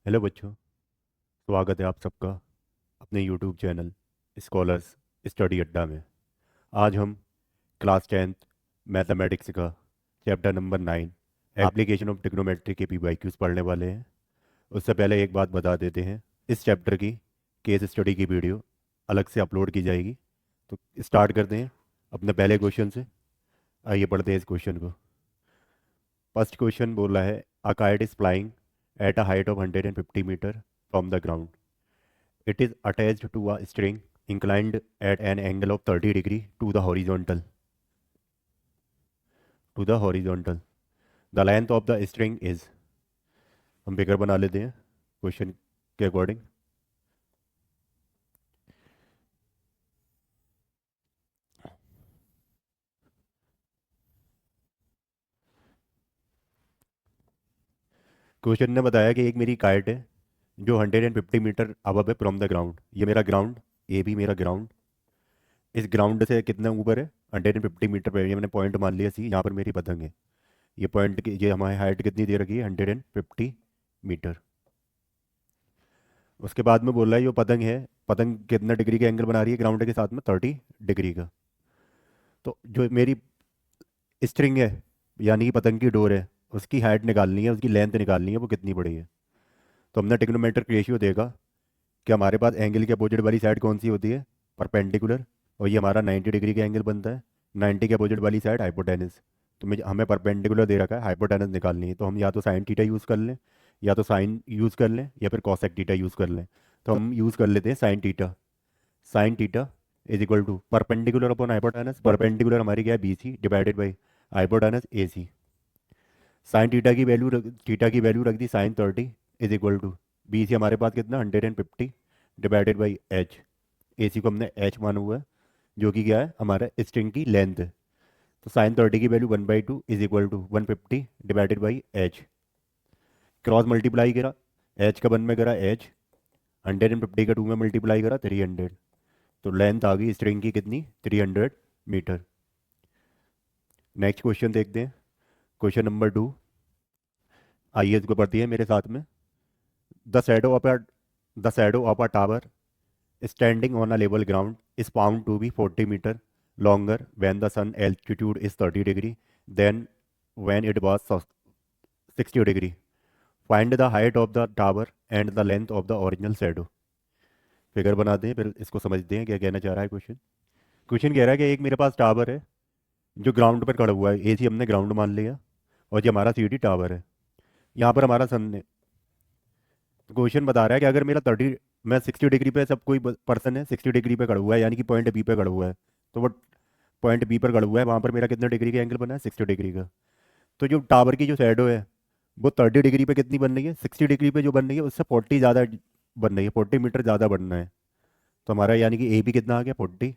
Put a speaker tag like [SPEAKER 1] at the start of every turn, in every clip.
[SPEAKER 1] Hello बच्चों। स्वागत है आप सबका अपने यूट्यूब चैनल स्कॉलर्स स्टडी अड्डा में। आज हम क्लास 10th मैथमेटिक्स का chapter number 9 application of trigonometry के पीवाईक्यूज पढ़ने वाले हैं। उससे पहले एक बात बता देते हैं, इस चैप्टर की केस स्टडी की वीडियो अलग से अपलोड की जाएगी। तो स्टार्ट करते हैं अपने पहले क्वेश्चन से। आइए पढ़ते हैं इस क्वेश्चन को। फर्स्ट क्वेश्चन बोला है, a kite is flying at a height of 150 metre from the ground. It is attached to a string inclined at an angle of 30 degree to the horizontal. To the horizontal. The length of the string is. हम figure बना लेते हैं question के according. Question ने बताया कि एक मेरी काइट है जो 150 मीटर अबव है फ्रॉम द ग्राउंड। ये मेरा ग्राउंड, ए भी मेरा ग्राउंड। इस ग्राउंड से कितना ऊपर है? 150 मीटर पे। ये मैंने पॉइंट मान लिया सी, यहाँ पर मेरी पतंग है। ये पॉइंट की, ये हमारी हाइट कितनी दे रखी है? 150 मीटर। उसके बाद में बोल रहा है जो पतंग है, पतंग कितना डिग्री का एंगल बना रही है ग्राउंड के साथ में? 30 डिग्री का। तो जो मेरी स्ट्रिंग है यानी कि पतंग की डोर है, उसकी हाइट निकालनी है, उसकी लेंथ निकालनी है, वो कितनी बड़ी है। तो हमने ट्रिग्नोमेट्रिक रेशियो देखा कि हमारे पास एंगल के अपोजिट वाली साइड कौन सी होती है? परपेंडिकुलर। और ये हमारा 90 डिग्री का एंगल बनता है। 90 के अपोजिट वाली साइड हाइपोटेनस। तो हमें परपेंडिकुलर दे रखा है, हाइपोटेनस निकालनी है। तो हम या तो साइन थीटा यूज़ कर लें, या तो साइन यूज़ कर लें, या फिर कॉसेक थीटा यूज़ कर लें। तो हम यूज़ कर लेते हैं sine theta. Sine theta is equal to perpendicular upon hypotenuse. Perpendicular हमारी क्या है? B C divided by hypotenuse A C. Sine theta की वैल्यू रख दी sine 30 is equal to B C हमारे पास कितना? 150 divided by H. A C को हमने एच माना हुआ है, जो कि क्या है? हमारा स्ट्रिंग की लेंथ है। तो साइन 30 की value 1/2 is equal to 150 divided by h. Cross multiply करा, एच का 1 में करा एच, 150 का 2 में मल्टीप्लाई करा 300। तो लेंथ आ गई स्ट्रिंग की कितनी? 300 मीटर। नेक्स्ट क्वेश्चन देखते हैं, क्वेश्चन नंबर 2। आइए इसको पढ़ती है मेरे साथ में। The shadow of the shadow of a tower standing on a level ground is found to be 40 meter longer when the sun altitude is 30 degree than when it was 60 degree. Find the height of the tower and the length of the original shadow. Figure बनाते हैं फिर इसको समझते हैं क्या कहना चाह रहा है क्वेश्चन। क्वेश्चन कह रहा है कि एक मेरे पास टावर है जो ग्राउंड पर खड़ा हुआ है। एसी हमने ग्राउंड मान लिया, और जो हमारा सीडी टावर है, यहाँ पर हमारा सन है। क्वेश्चन बता रहा है कि अगर मेरा 30, मैं 60 डिग्री पे, सब कोई पर्सन है 60 डिग्री पे खड़ा हुआ है, यानी कि पॉइंट बी पे खड़ा हुआ है। तो वो पॉइंट बी पर खड़ा हुआ है, वहाँ पर मेरा कितना डिग्री का एंगल बना है? 60 डिग्री का। तो जो टावर की जो शैडो है वो 30 डिग्री पे कितनी बन रही है? 60 डिग्री पे जो बन रही है उससे 40 ज़्यादा बन रही है, 40 मीटर ज़्यादा बनना है। तो हमारा यानी कि ए भी कितना आ गया? 40।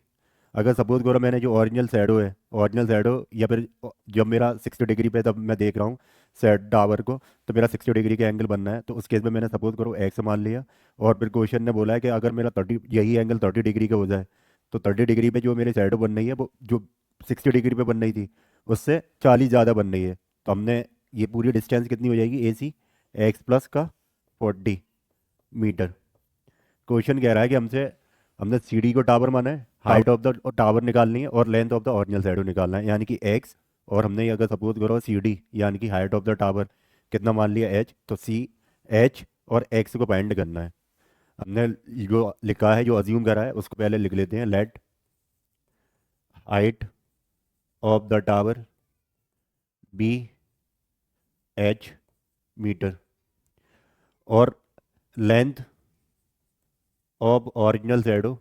[SPEAKER 1] अगर सपोज करो मैंने जो ओरिजिनल शैडो है, ओरिजिनल शैडो, या फिर जब मेरा 60 डिग्री पे तब मैं देख रहा हूँ सेट टावर को, तो मेरा 60 डिग्री का एंगल बनना है। तो उस केस में मैंने सपोज करो एक्स मान लिया। और फिर क्वेश्चन ने बोला है कि अगर मेरा 30, यही एंगल 30 डिग्री का हो जाए, तो 30 डिग्री पे जो मेरी शैडो बन रही है वो जो 60 डिग्री पे बन रही थी उससे 40 ज़्यादा बन रही है। तो हमने ये पूरी डिस्टेंस कितनी हो जाएगी? ए सी एक्स प्लस का 40 मीटर। क्वेश्चन कह रहा है कि हमसे, हमने सी डी को टावर माना है, हाइट ऑफ द टावर निकालनी है, और length of the original shadow निकालना है यानी कि एक्स। और हमने अगर सपोज करो सी डी यानी कि हाइट ऑफ द टावर कितना मान लिया? एच। तो सी एच और एक्स को फाइंड करना है। हमने जो लिखा है, जो अज्यूम करा है, उसको पहले लिख लेते हैं। Let height of the tower be h metre, और लेंथ ऑफ ओरिजिनल शैडो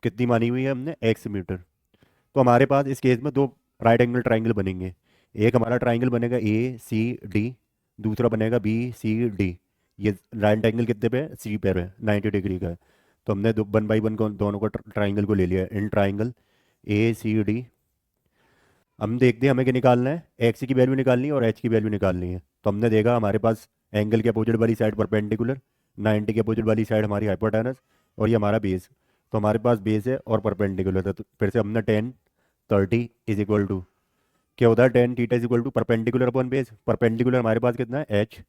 [SPEAKER 1] कितनी मानी हुई है हमने? X metre. तो हमारे पास इस केस में दो राइट एंगल ट्राइंगल बनेंगे। एक हमारा ट्राइंगल बनेगा ए सी डी, दूसरा बनेगा बी सी डी। ये राइट एंगल कितने पे है? सी पे है, 90 डिग्री का है। तो हमने 1/1 को, दोनों को ट्राइंगल को ले लिया in triangle A C D. हम देखते हैं हमें क्या निकालना है, एक्स की वैल्यू निकालनी है और एच की वैल्यू निकालनी है। तो हमने देखा हमारे पास एंगल के अपोजिट वाली साइड परपेंडिकुलर, 90 के अपोजिट वाली साइड हमारी हाइपोटेनस, और ये हमारा बेस। तो हमारे पास बेस है और परपेंडिकुलर है। तो फिर से हमने 10 30 इज इक्वल टू क्या होता है tan theta is equal to perpendicular upon base. Perpendicular हमारे पास कितना है एच,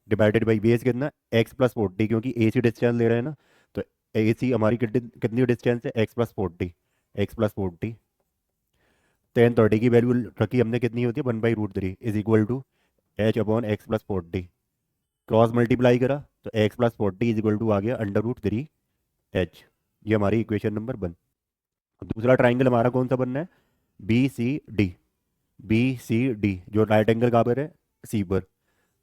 [SPEAKER 1] डिवाइडेड बाई बेस कितना एक्स प्लस फोर्टी, क्योंकि ए सी डिस्टेंस ले रहे हैं ना, तो ए सी हमारी कितनी कितनी डिस्टेंस है x plus forty, X plus forty. Tan thirty की वैल्यू रखी हमने, कितनी होती है 1/√3 is equal to H upon x plus forty. Cross multiply करा तो x plus forty is equal to आ गया √3 एच। ये हमारी इक्वेशन नंबर 1। दूसरा ट्राइंगल हमारा कौन सा बनना है, B C d. B C d जो राइट एंगल कहाँ पर है, सी पर।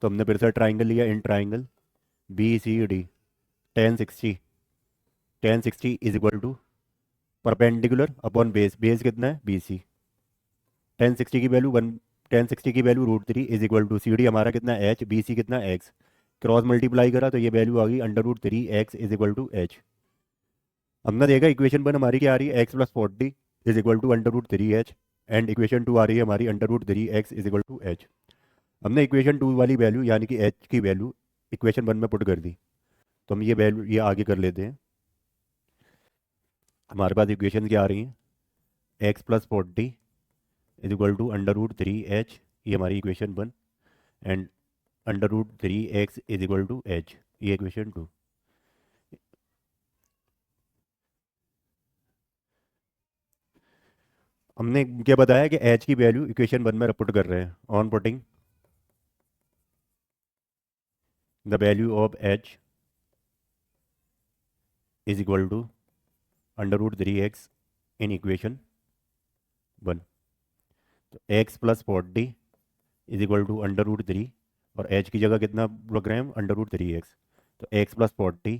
[SPEAKER 1] तो हमने फिर से ट्राइंगल लिया, in triangle B C d. Tan sixty, tan sixty is equal to perpendicular upon base, base कितना है बी सी। टेन सिक्सटी की वैल्यू 1, टेन सिक्सटी की value √3 is equal to C d हमारा कितना एच, बी सी कितना x. Cross multiply करा तो ये वैल्यू आ गई √3 x is equal to h. हमने देखा इक्वेशन 1 हमारी क्या आ रही है, x plus forty is equal to √3 h. And equation 2 आ रही है हमारी √3 x is equal to h. हमने इक्वेशन 2 वाली वैल्यू यानी कि एच की वैल्यू इक्वेशन 1 में पुट कर दी। तो हम ये वैल्यू ये आगे कर लेते हैं। हमारे पास इक्वेशन क्या आ रही है, x plus forty is equal to √3 h, ये हमारी equation 1। And √3 x is equal to H, ये इक्वेशन 2। हमने क्या बताया कि एच की वैल्यू इक्वेशन 1 में पुट कर रहे हैं। On putting the value of h is equal to √3 x in equation 1। तो x plus forty is equal to √3, और एच की जगह कितना रख रहे हैं हम, √3 एक्स। तो x plus forty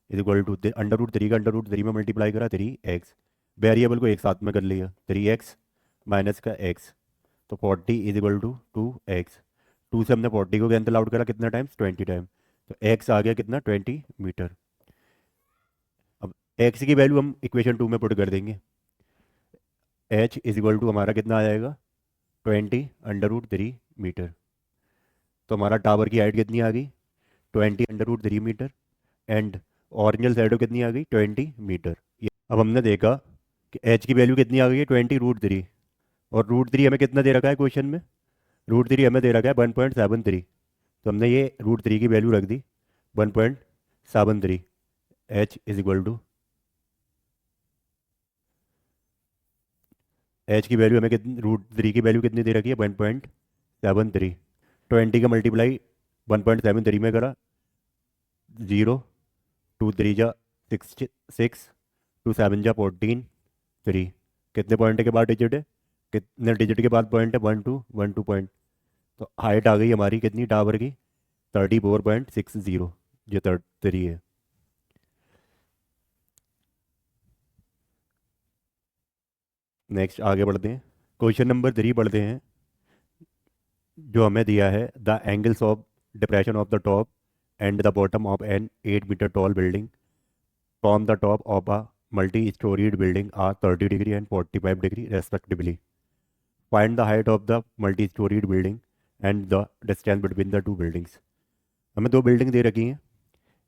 [SPEAKER 1] is equal to √3 का √3 में मल्टीप्लाई करा 3 एक्स। वेरिएबल को एक साथ में कर लिया, 3 एक्स माइनस का एक्स। तो 40 इज इक्वल टू 2 एक्स। 2 से हमने 40 को कैंसिल आउट करा कितना टाइम्स, 20 टाइम। तो एक्स आ गया कितना 20 मीटर। अब एक्स की वैल्यू हम इक्वेशन 2 में पुट कर देंगे। एच इज इक्वल टू हमारा कितना आ जाएगा 20 √3 मीटर। तो हमारा टावर की हाइट कितनी आ गई 20 √3 मीटर। एंड ओरिजिनल साइड कितनी आ गई 20 मीटर। अब हमने देखा कि एच की वैल्यू कितनी आ गई है 20 √3, और √3 हमें कितना दे रखा है क्वेश्चन में, √3 हमें दे रखा है 1.73। तो हमने ये √3 की वैल्यू रख दी 1.73। H is equal to, h की वैल्यू हमें कितनी, √3 की वैल्यू कितनी दे रखी है 1.73। 20 का मल्टीप्लाई 1.73 में करा, 0, 2 3 जा 6, 2 7 जा 14, 3। कितने पॉइंट के बाद डिजिट है, कितने डिजिट के बाद पॉइंट है, 1 2 पॉइंट। तो हाइट आ गई हमारी कितनी टावर की 34.60, जो 3 है। नेक्स्ट आगे बढ़ते हैं, क्वेश्चन नंबर 3 पढ़ते हैं। जो हमें दिया है the angles of depression of the top and the bottom of an 8 metre tall building from the top of a multi storeyed building are 30 degree and 45 degree respectively. Find the height of the multi storeyed building and the distance between the two buildings. हमें दो building दे रखी हैं,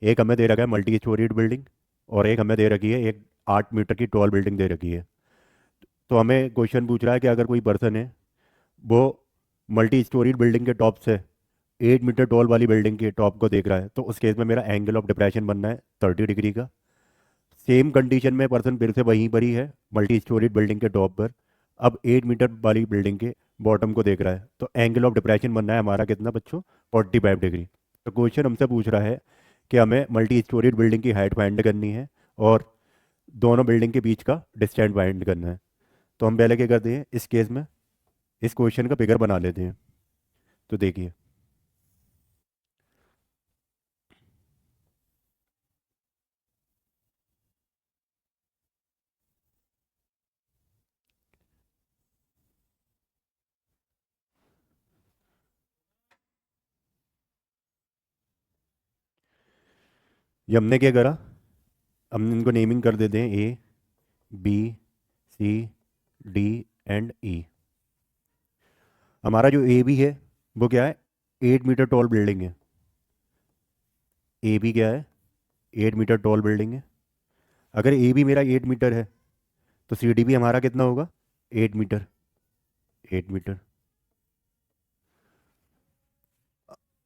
[SPEAKER 1] एक हमें दे रखा है multi storeyed building, और एक हमें दे रखी है एक 8 मीटर की टॉल बिल्डिंग दे रखी है। तो हमें क्वेश्चन पूछ रहा है कि अगर कोई पर्सन है, वो मल्टी स्टोरीड बिल्डिंग के टॉप से 8 मीटर टॉल वाली बिल्डिंग के टॉप को देख रहा है, तो उस केस में मेरा एंगल ऑफ डिप्रेशन बनना है 30 डिग्री का। सेम कंडीशन में पर्सन फिर से वहीं पर ही है मल्टी स्टोरीड बिल्डिंग के टॉप पर, अब 8 मीटर वाली बिल्डिंग के बॉटम को देख रहा है, तो एंगल ऑफ डिप्रेशन बनना है हमारा कितना बच्चों 45 डिग्री। तो क्वेश्चन हमसे पूछ रहा है कि हमें मल्टी स्टोरीड बिल्डिंग की हाइट फाइंड करनी है और दोनों बिल्डिंग के बीच का डिस्टेंस फाइंड करना है। तो हम पहले क्या करते हैं, इस केस में इस क्वेश्चन का फिगर बना लेते हैं। तो देखिए, ये हमने क्या करा, हम इनको नेमिंग कर देते हैं A B C D and E. हमारा जो ए बी है वो क्या है 8 मीटर टॉल बिल्डिंग है। ए बी क्या है 8 मीटर टॉल बिल्डिंग है। अगर ए बी मेरा 8 मीटर है तो सी डी भी हमारा कितना होगा 8 मीटर, 8 मीटर।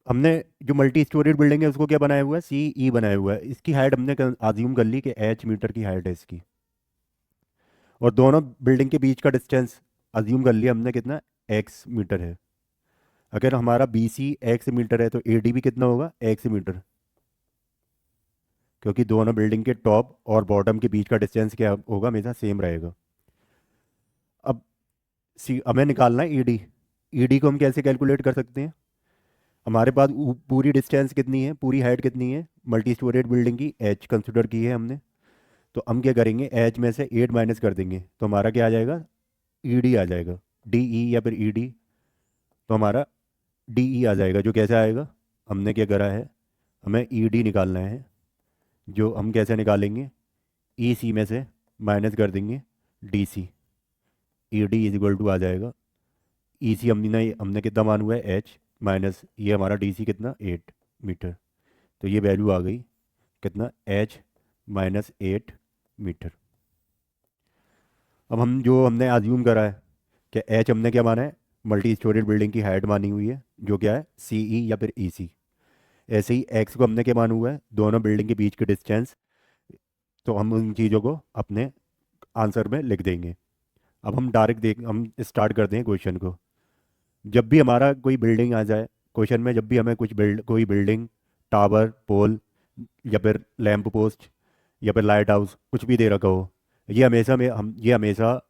[SPEAKER 1] हमने जो मल्टी स्टोरेड बिल्डिंग है उसको क्या बनाया हुआ है, सी ई बनाया हुआ है। इसकी हाइट हमने आज्यूम कर ली कि एच मीटर की हाइट है इसकी, और दोनों बिल्डिंग के बीच का डिस्टेंस अज्यूम कर लिया हमने कितना, एक्स मीटर है। अगर हमारा बी सी एक्स मीटर है तो ए डी भी कितना होगा, एक्स मीटर, क्योंकि दोनों बिल्डिंग के टॉप और बॉटम के बीच का डिस्टेंस क्या होगा, हमेशा सेम रहेगा। अब सी हमें निकालना है ईडी। ईडी को हम कैसे कैलकुलेट कर सकते हैं, हमारे पास पूरी डिस्टेंस कितनी है, पूरी हाइट कितनी है मल्टी स्टोरेड बिल्डिंग की, एच कंसिडर की है हमने। तो हम क्या करेंगे, एच में से 8 माइनस कर देंगे तो हमारा क्या आ जाएगा, ईडी आ जाएगा, डी ई या फिर ईडी। तो हमारा डी ई आ जाएगा, जो कैसे आएगा, हमने क्या करा है, हमें ईडी निकालना है, जो हम कैसे निकालेंगे, ई सी में से माइनस कर देंगे D C, E D is equal to आ जाएगा, ई सी हमने हमने कितना मान हुआ है, एच, माइनस ये हमारा डी सी कितना, 8 मीटर। तो ये वैल्यू आ गई कितना, एच माइनस 8 मीटर। अब हम जो हमने आज्यूम करा है कि एच हमने क्या माना है, मल्टी स्टोरेड बिल्डिंग की हाइट मानी हुई है, जो क्या है सी ई या फिर ई सी। ऐसे ही एक्स को हमने क्या माना हुआ है, दोनों बिल्डिंग के बीच के डिस्टेंस। तो हम उन चीज़ों को अपने आंसर में लिख देंगे। अब हम डायरेक्ट देख हम स्टार्ट करते हैं क्वेश्चन को। जब भी हमारा कोई बिल्डिंग आ जाए क्वेश्चन में, जब भी हमें कोई बिल्डिंग, टावर, पोल या फिर लैंप पोस्ट या फिर लाइट हाउस कुछ भी दे रखा हो, ये हमेशा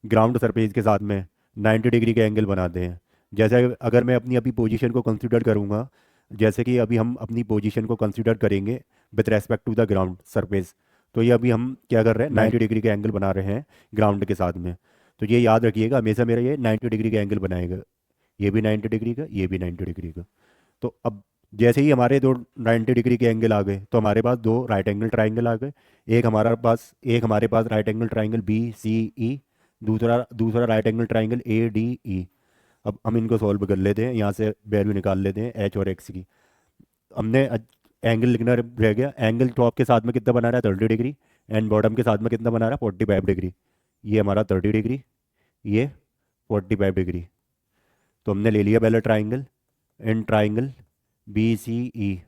[SPEAKER 1] ग्राउंड सरफेस के साथ में 90 डिग्री के एंगल बनाते हैं। जैसे अगर मैं अपनी अभी पोजीशन को कंसीडर करूँगा, जैसे कि अभी हम अपनी पोजीशन को कंसीडर करेंगे with respect to the ground surface, तो ये अभी हम क्या कर रहे हैं, 90 डिग्री के एंगल बना रहे हैं ग्राउंड के साथ में। तो ये याद रखिएगा, हमेशा मेरा ये 90 डिग्री का एंगल बनाएगा, ये भी 90 डिग्री का, ये भी 90 डिग्री का। तो अब जैसे ही हमारे दो 90 डिग्री के एंगल आ गए तो हमारे पास दो राइट एंगल ट्राइंगल आ गए। एक हमारे पास right angle triangle B C E, दूसरा दूसरा right angle triangle A D E. अब हम इनको सॉल्व कर लेते हैं, यहाँ से वैल्यू निकाल लेते हैं एच और एक्स की। हमने एंगल लिखना रह गया, एंगल टॉप के साथ में कितना बना रहा है, 30 डिग्री, एंड बॉटम के साथ में कितना बना रहा है, 45 डिग्री। ये हमारा 30 डिग्री, ये 45 डिग्री। तो हमने ले लिया पहले triangle, in triangle B C E,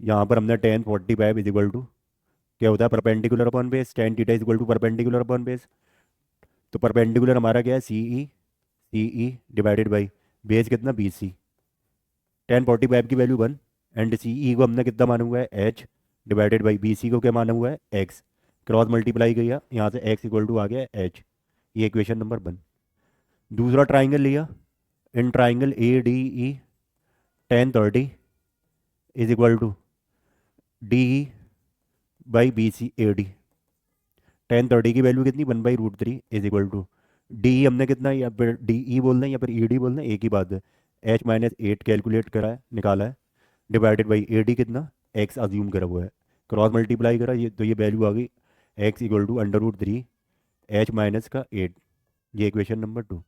[SPEAKER 1] यहाँ पर हमने टेन 45 इज इक्वल टू क्या होता है, perpendicular upon base, tan theta is equal to perpendicular upon base. तो परपेंडिकुलर हमारा क्या है, c e divided by base कितना, बी सी। टेन 45 की वैल्यू 1, एंड सी ई को हमने कितना माना हुआ है, h, divided by b c को क्या माना हुआ है, एक्स। क्रॉस मल्टीप्लाई किया, यहाँ से एक्स इक्वल टू आ गया एच। ये इक्वेशन नंबर 1। दूसरा ट्राइंगल लिया, in triangle A D E, tan 30 is equal to D e by b c a d. Tan 30 की वैल्यू कितनी, 1/√3 is equal to D e हमने कितना, या फिर डी ई बोलना है या फिर ई डी बोलना है, एक ही बात है। एच माइनस 8 कैलकुलेट करा है, निकाला है, डिवाइडेड बाई ए डी कितना, एक्स अज्यूम करा हुआ है, क्रॉस मल्टीप्लाई करा, ये तो ये वैल्यू आ गई x equal to √3 h minus का 8। ये इक्वेशन नंबर 2।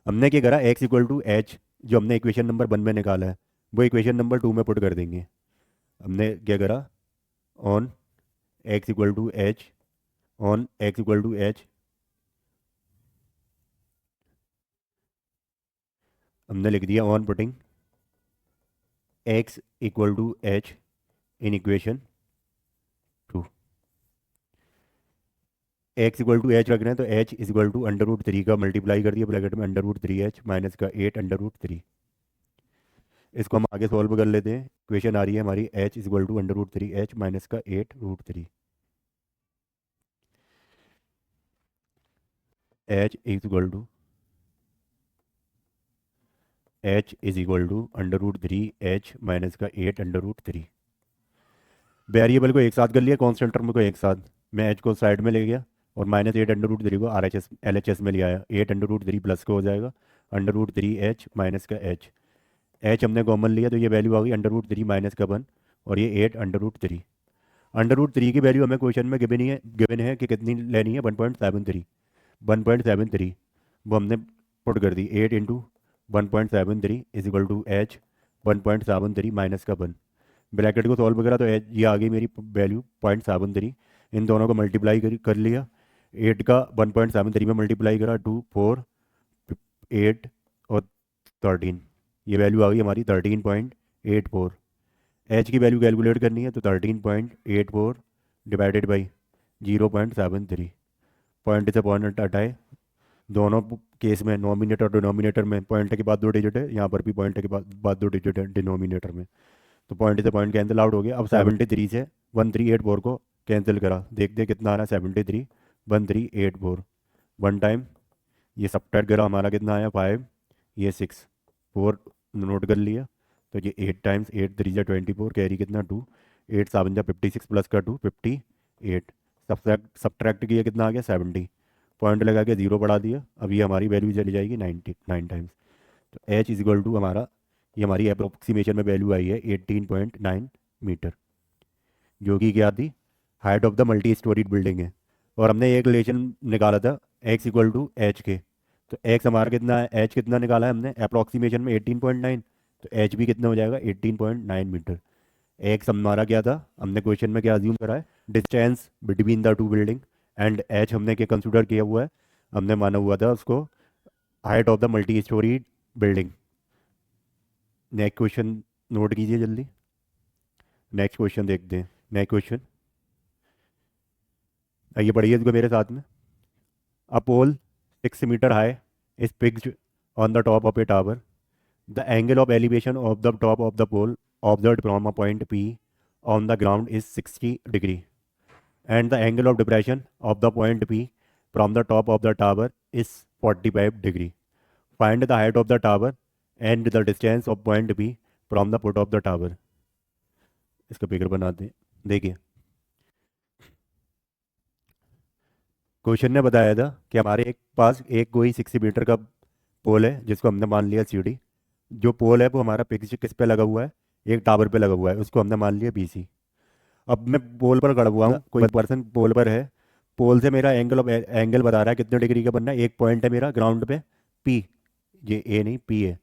[SPEAKER 1] हमने क्या करा, एक्स इक्वल टू एच जो हमने इक्वेशन नंबर 1 में निकाला है वो इक्वेशन नंबर 2 में पुट कर देंगे। हमने क्या करा, on x equal to h, on x equal to h, हमने लिख दिया on putting x equal to h in equation 2। X equal to h रख रहे हैं तो एच इज इक्वल टू √3 का मल्टीप्लाई कर दिया ब्रैकेट में, √3h माइनस का 8 √3। इसको हम आगे सॉल्व कर लेते हैं, इक्वेशन आ रही है हमारी h is equal to √3h minus का 8√3। H is equal to √3h minus का 8√3। वेरिएबल को एक साथ कर लिया, कॉन्स्टेंट टर्म को एक साथ, मैं एच को साइड में ले गया और माइनस 8√3 को LHS में ले आया, 8√3 प्लस को हो जाएगा √3h माइनस का एच। एच हमने कॉमन लिया तो ये वैल्यू आ गई √3 माइनस का 1, और ये 8 √3 की वैल्यू हमें क्वेश्चन में गिवन है कि कितनी लेनी है, 1.73 वो हमने पुट कर दी, 8 into 1.73 is equal to h 1.73 minus का 1। ब्रैकेट को सॉल्व करा तो एच ये आ गई मेरी वैल्यू 0.73। इन दोनों को मल्टीप्लाई कर लिया, 8 का 1.73 में मल्टीप्लाई करा 2 4 8 और 13, ये वैल्यू आ गई हमारी 13.84। एच की वैल्यू कैलकुलेट करनी है तो 13.84 डिवाइडेड बाई 0.73। पॉइंट से पॉइंट हटाए, दोनों केस में नॉमिनेटर और डिनोमिनेटर में पॉइंट के बाद 2 डिजिट है, यहाँ पर भी पॉइंट के बाद 2 डिजिट है डिनोमिनेटर में, तो पॉइंट से पॉइंट कैंसिल आउट हो गया। अब 73 से 1384 को कैंसिल करा, देखते कितना आ रहा है। 73 1384 वन टाइम, ये सब्ट्रैक्ट करा, हमारा कितना आया 5, ये 6, 4 नोट कर लिया। तो ये 8 टाइम्स 8 3 जा 24, कैरी कितना 2, 8 7 जा 56 प्लस का 2 58। सब्ट्रैक्ट किया कितना आ गया 70, पॉइंट लगा के 0 बढ़ा दिया। अब ये हमारी वैल्यू चली जाएगी 99 टाइम्स। तो एच इज इक्वल टू हमारा, ये हमारी अप्रोक्सीमेशन में वैल्यू आई है 18.9 मीटर, जो कि क्या थी, height of the multi storeyed building है। और हमने एक रिलेशन निकाला था एक्स इक्वल टू एच के, तो एक्स हमारा कितना है, एच कितना निकाला है हमने अप्रोक्सीमेशन में 18.9, तो एच भी कितना हो जाएगा 18.9 मीटर। एक्स हमारा क्या था, हमने क्वेश्चन में क्या अज्यूम करा है, distance between the to building, and H हमने क्या कंसिडर किया हुआ है, हमने माना हुआ था उसको height of the multi storeyed building. Next question note कीजिए जल्दी, नेक्स्ट क्वेश्चन देखते हैं। नेक्स्ट क्वेश्चन, आइए पढ़िए इसको मेरे साथ में। A pole 6 metre high is fixed on the top of a tower. The angle of elevation of the top of the pole observed from a point p on the ground is 60 degree, and the angle of depression of the point P from the top of the tower is 45 degree. Find the height of the tower and the distance of point P from the foot of the tower. इसका figure बनाते हैं। देखिए, question ने बताया था कि हमारे एक पास एक कोई 60 मीटर का पोल है, जिसको हमने मान लिया सीढ़ी। जो पोल है वो हमारा पिक्स किस पे लगा हुआ है, एक टावर पे लगा हुआ है, उसको हमने मान लिया BC। अब मैं पोल पर खड़ा हुआ हूँ, कोई पर्सन पोल पर है, पोल से मेरा एंगल बता रहा है कितने डिग्री का बनना है। एक पॉइंट है मेरा ग्राउंड पे P, ये A नहीं P है,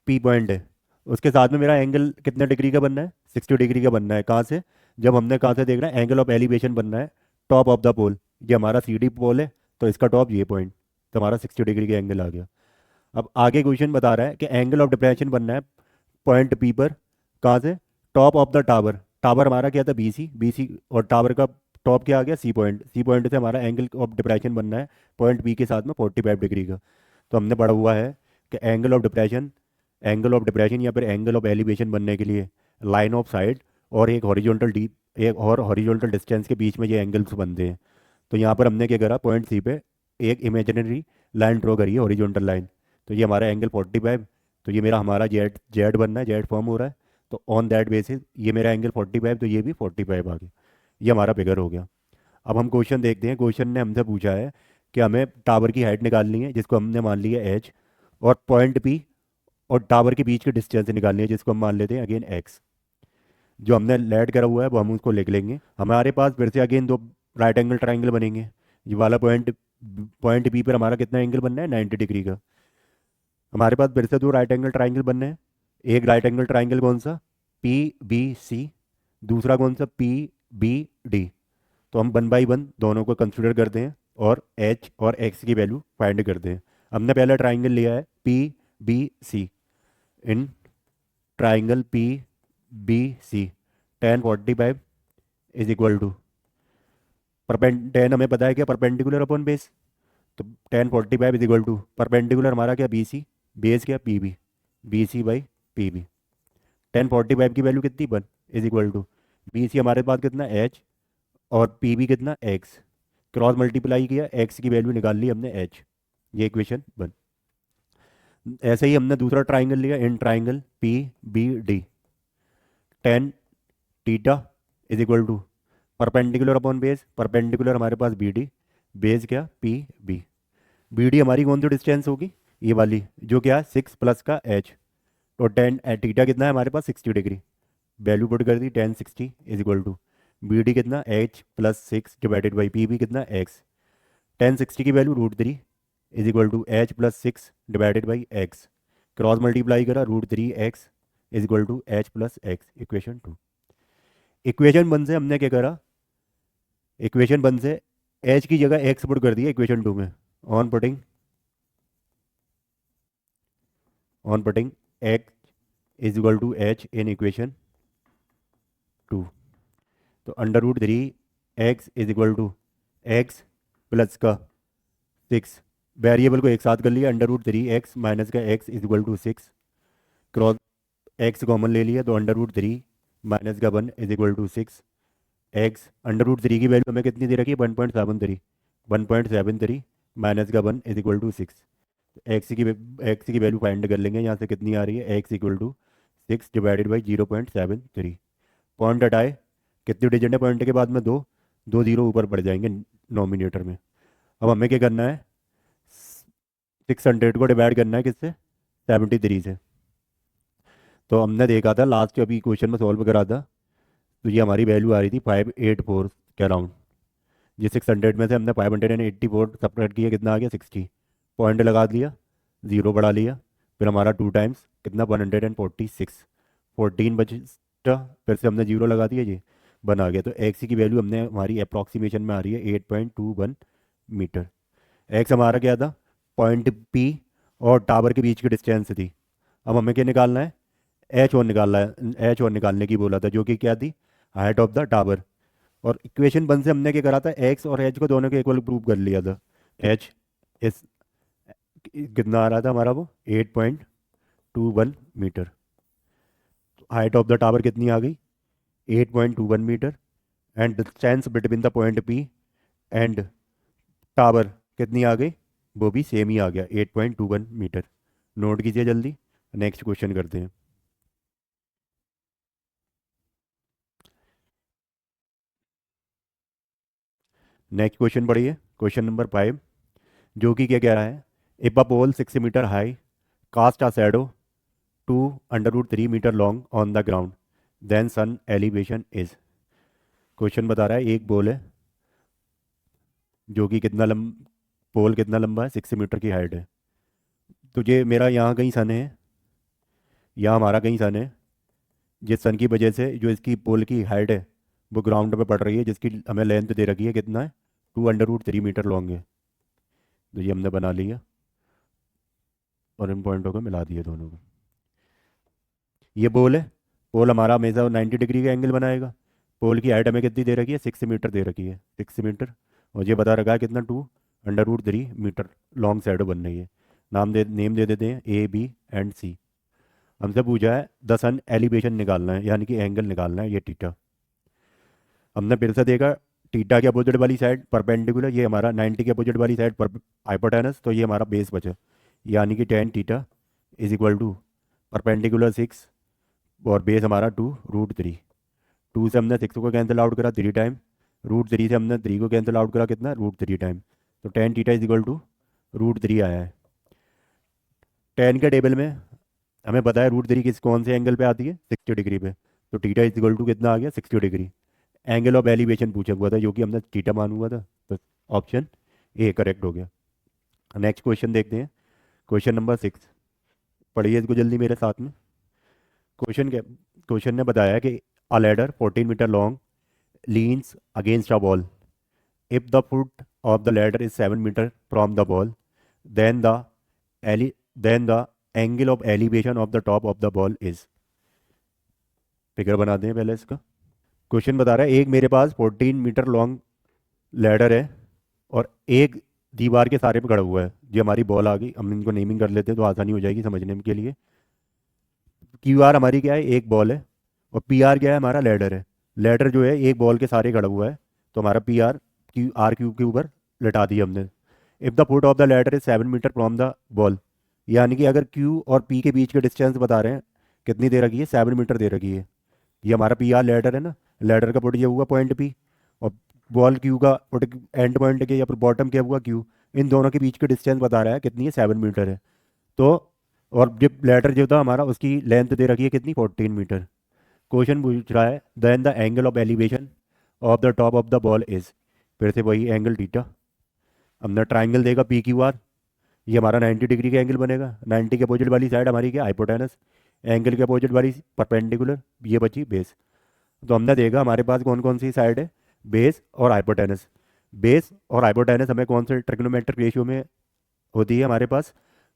[SPEAKER 1] P पॉइंट है, उसके साथ में मेरा एंगल कितने डिग्री का बनना है, 60 डिग्री का बनना है। कहाँ से, जब हमने कहाँ से देखना है, एंगल ऑफ एलिवेशन बनना है टॉप ऑफ द पोल, ये हमारा CD पोल है, तो इसका टॉप ये पॉइंट, तो हमारा 60 डिग्री का एंगल आ गया। अब आगे क्वेश्चन बता रहा है कि एंगल ऑफ डिप्रेशन बनना है पॉइंट P पर, कहाँ से, top of the tower. Tower हमारा क्या था BC, और टावर का टॉप क्या आ गया C पॉइंट से हमारा एंगल ऑफ डिप्रेशन बनना है पॉइंट P के साथ में 45 डिग्री का। तो हमने पढ़ा हुआ है कि एंगल ऑफ डिप्रेशन या फिर एंगल ऑफ एलिवेशन बनने के लिए लाइन ऑफ साइड और एक और हॉरिजॉन्टल डिस्टेंस के बीच में ये एंगल्स बनते हैं। तो यहाँ पर हमने क्या करा, पॉइंट C पे एक इमेजिनरी लाइन ड्रॉ करी है, हॉरिजॉन्टल लाइन। तो ये हमारा एंगल 45, तो ये मेरा हमारा जेड जेड बनना है, जेड फॉर्म हो रहा है, तो ऑन दैट बेसिस ये मेरा एंगल 45, तो ये भी 45 आ गया। ये हमारा फिगर हो गया। अब हम क्वेश्चन देखते हैं। क्वेश्चन ने हमसे पूछा है कि हमें टावर की हाइट निकालनी है, जिसको हमने मान लिया H, और पॉइंट P और टावर के बीच की डिस्टेंस निकालनी है, जिसको हम मान लेते हैं अगेन X। जो हमने लेट करा हुआ है वो हम उसको लिख लेंगे। हमारे पास फिर से अगेन दो राइट एंगल ट्राइंगल बनेंगे। ये वाला पॉइंट पॉइंट P पर हमारा कितना एंगल बनना है, 90 डिग्री का। हमारे पास फिर से दो राइट एंगल ट्राइंगल बनने हैं। एक राइट एंगल ट्राइंगल कौन सा, PBC, दूसरा कौन सा, PBD। तो हम 1 बाई 1 दोनों को कंसिडर करते हैं और H और X की वैल्यू फाइंड करते हैं। हमने पहला ट्राइंगल लिया है PBC। In triangle PBC tan 45 is equal to, tan हमें पता है क्या, परपेंडिकुलर अपॉन बेस। तो tan 45 is equal to perpendicular हमारा क्या BC, बेस क्या PB, BC by PB। tan 45 की वैल्यू कितनी 1 इज इक्वल टू BC हमारे पास कितना H और PB कितना X, क्रॉस मल्टीप्लाई किया, X की वैल्यू निकाल ली हमने H। ये इक्वेशन 1। ऐसे ही हमने दूसरा ट्राइंगल लिया, in triangle PBD, tan theta is equal to perpendicular upon base, perpendicular हमारे पास BD, बेस क्या PB। BD हमारी कौन सी डिस्टेंस होगी, ये वाली, जो क्या 6 प्लस का H। तो टेन थीटा कितना है हमारे पास 60 डिग्री, वैल्यू पुट कर दी tan 60 is equal to BD कितना H plus 6 divided by PB कितना X। tan 60 की value √3 is equal to H plus 6 divided by X, cross multiply करा √3X is equal to H plus X, equation 2। Equation 1 से हमने क्या करा, equation 1 से H की जगह X पुट कर दिया इक्वेशन 2 में, on putting on putting x is equal to h in equation 2। तो under root 3 x is equal to x plus का 6, वेरिएबल को एक साथ कर लिया, अंडर रूट 3 एक्स माइनस का x is equal to 6, cross x common ले लिया तो अंडर रूट 3 माइनस का 1 is equal to 6। X under root 3 की वैल्यू हमें कितनी दे रखी है, 1.73, 1.73 माइनस का 1 इज इक्वल टू 6। एक्स की वैल्यू फाइंड कर लेंगे, यहाँ से कितनी आ रही है, x equal to 6 divided by 0.73। Point हटाए, कितनी डिजिट है पॉइंट के बाद में, दो, दो जीरो ऊपर पड़ जाएंगे नोमिनेटर में। अब हमें क्या करना है, 600 को डिवाइड करना है किससे, 73 से। तो हमने देखा था लास्ट अभी क्वेश्चन में सॉल्व करा था, तो ये हमारी वैल्यू आ रही थी 584 के अराउंड। ये 600 में से हमने 584 सब्ट्रैक्ट किया, कितना आ गया, 60। पॉइंट लगा दिया, ज़ीरो बढ़ा लिया, फिर हमारा 2 टाइम्स कितना, 146, 14 बचा, फिर से हमने जीरो लगा दिया, ये बना गया। तो एक्स की वैल्यू हमने हमारी अप्रॉक्सीमेशन में आ रही है 8.21 मीटर। एक्स हमारा क्या था, पॉइंट पी और टावर के बीच की डिस्टेंस थी। अब हमें क्या निकालना है, एच और निकालना है, एच और निकालने की बोला था, जो कि क्या थी, हाइट ऑफ द टावर। और इक्वेशन 1 से हमने क्या करा था, एक्स और एच को दोनों के इक्वल प्रूव कर लिया था। एच इस कितना आ रहा था हमारा, वो 8.21 metre. Height of the tower कितनी आ गई, 8.21 metre. And distance between the point p and tower कितनी आ गई, वो भी सेम ही आ गया, 8.21 मीटर। नोट कीजिए जल्दी, नेक्स्ट क्वेश्चन करते हैं। नेक्स्ट क्वेश्चन पढ़िए, क्वेश्चन नंबर 5, जो कि क्या कह रहा है, if a pole 6 metre high cast a shadow 2 √3 metre long on the ground, then sun elevation is. Question बता रहा है एक पोल है, जो कि कितना पोल कितना लंबा है, 6 मीटर की हाइट है। तो ये मेरा यहाँ कहीं सन है, यहाँ हमारा कहीं सन है, जिस सन की वजह से जो इसकी पोल की हाइट है वो ग्राउंड पे पड़ रही है, जिसकी हमें लेंथ दे रखी है, कितना है, 2 √3 मीटर लॉन्ग है। तो ये हमने बना लिया और इन पॉइंटों को मिला दिए दोनों को। ये पोल है, पोल हमारा हमेशा 90 डिग्री का एंगल बनाएगा। पोल की हाइट हमें कितनी दे रखी है, 6 मीटर दे रखी है, 6 मीटर। और ये बता रखा है कितना, 2 √3 मीटर लॉन्ग शैडो बन रही है। नेम दे देते हैं ए, बी एंड सी। हमसे पूछा है द सन एलिवेशन निकालना है, यानी कि एंगल निकालना है, ये टीटा। हमने फिर से देखा, टीटा के अपोजिट वाली साइड परपेंडिकुलर, ये हमारा 90 के अपोजिट वाली साइड पर हाइपोटेनस, तो ये हमारा बेस बचा, यानी कि tan theta is equal to perpendicular 6 और बेस हमारा 2 √3। 2 से हमने 6 को कैंसिल आउट करा 3 टाइम, √3 से हमने 3 को कैंसिल आउट करा कितना, √3 टाइम। तो tan theta is equal to √3 आया है। टेन के टेबल में हमें पता है √3 किस कौन से एंगल पे आती है, 60 डिग्री पे। तो टीटा इज इक्वल टू कितना आ गया, 60 डिग्री। एंगल ऑफ एलिवेशन पूछा हुआ था, जो कि हमने टीटा मान हुआ था, तो ऑप्शन ए करेक्ट हो गया। नेक्स्ट क्वेश्चन देखते हैं, क्वेश्चन नंबर 6, पढ़िए इसको जल्दी मेरे साथ में। क्वेश्चन के क्वेश्चन ने बताया कि a ladder 14 metre long leans against a wall, if the foot of the ladder is 7 metre from the wall, then the एली then the angle of elevation of the top of the wall is. Figure बना दें पहले इसका। Question बता रहा है एक मेरे पास 14 मीटर लॉन्ग लैडर है और एक दीवार के सहारे पे खड़ा हुआ है, जो हमारी बॉल आ गई, हम इनको नेमिंग कर लेते हैं तो आसानी हो जाएगी समझने के लिए। क्यू आर हमारी क्या है, एक बॉल है, और पी आर क्या है, हमारा लैडर है। लैडर जो है एक बॉल के सहारे खड़ा हुआ है, तो हमारा p r q r cube के ऊपर लटा दिया हमने। If the foot of the ladder is 7 metre from the wall, यानी कि अगर क्यू और पी के बीच के डिस्टेंस बता रहे हैं, कितनी दे रखी है, 7 मीटर दे रखी है। ये हमारा पी आर लैडर है ना, लैडर का पुट ये हुआ पॉइंट पी, और बॉल क्यू का पुट एंड पॉइंट के या फिर बॉटम क्या हुआ क्यू, इन दोनों के बीच के डिस्टेंस बता रहा है कितनी है, 7 मीटर है। तो और जब लैडर जो था हमारा, उसकी लेंथ दे रखी है कितनी, 14 मीटर। क्वेश्चन पूछ रहा है then the angle of elevation of the top of the wall is. फिर से वही एंगल टीटा। हमने ट्राइंगल देगा पी क्यू आर, ये हमारा 90 डिग्री का एंगल बनेगा। 90 के अपोजिट वाली साइड हमारी क्या, हाइपोटेनस। एंगल के अपोजिट वाली परपेंडिकुलर, ये बची बेस। तो हमने देखा हमारे पास कौन कौन सी साइड है, बेस और हाइपोटेनस। बेस और हाइपोटेनस हमें कौन से ट्रिग्नोमेट्रिक रेशियो में होती है हमारे पास,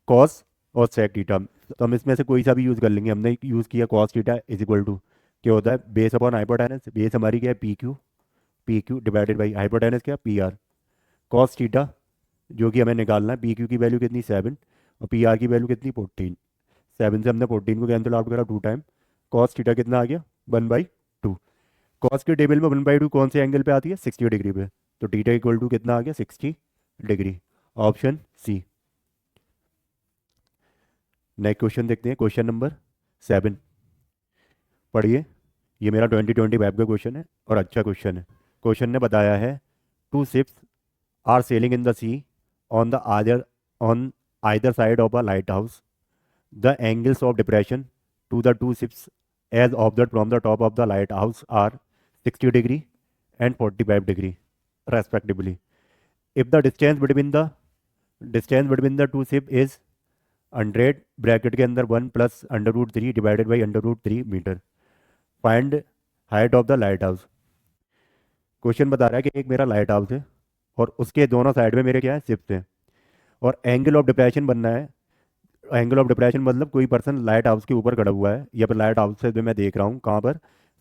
[SPEAKER 1] कॉस और सेक थीटा। तो हम इसमें से कोई सा भी यूज़ कर लेंगे। हमने यूज़ किया cos theta is equal to क्या होता है, बेस अपॉन हाइपोटेनस। बेस हमारी क्या है, P Q divided by hypotenuse क्या, पी आर। कॉस थीटा जो कि हमें निकालना है, पी क्यू की वैल्यू कितनी 7 और पी आर की वैल्यू कितनी 14। 7 से हमने 14 को कैंसिल आउट करा 2 टाइम। कॉस थीटा कितना आ गया 1/2। कॉस के टेबल में 1/2 कौन से एंगल पे आती है, 60 डिग्री पे। तो थीटा इक्वल टू कितना आ गया 60 डिग्री। ऑप्शन सी। नेक्स्ट क्वेश्चन देखते हैं, क्वेश्चन नंबर 7। पढ़िए। ये मेरा 2025 का क्वेश्चन है और अच्छा क्वेश्चन है। क्वेश्चन ने बताया है, two ships are sailing in the sea on the on either side of a lighthouse. The angles of depression to the two ships as observed from the top of the lighthouse are 60 degree and 45 degree respectively. If the distance between the two ship is 100 bracket के अंदर 1 plus √3 divided by √3 metre, find height of the lighthouse. Question बता रहा है कि एक मेरा light house है और उसके दोनों साइड में मेरे क्या है, शिप्स हैं, और एंगल ऑफ डिप्रेशन बनना है। एंगल ऑफ डिप्रेशन मतलब कोई पर्सन लाइट हाउस के ऊपर खड़ा हुआ है या फिर लाइट हाउस से जो मैं देख रहा हूँ कहाँ पर,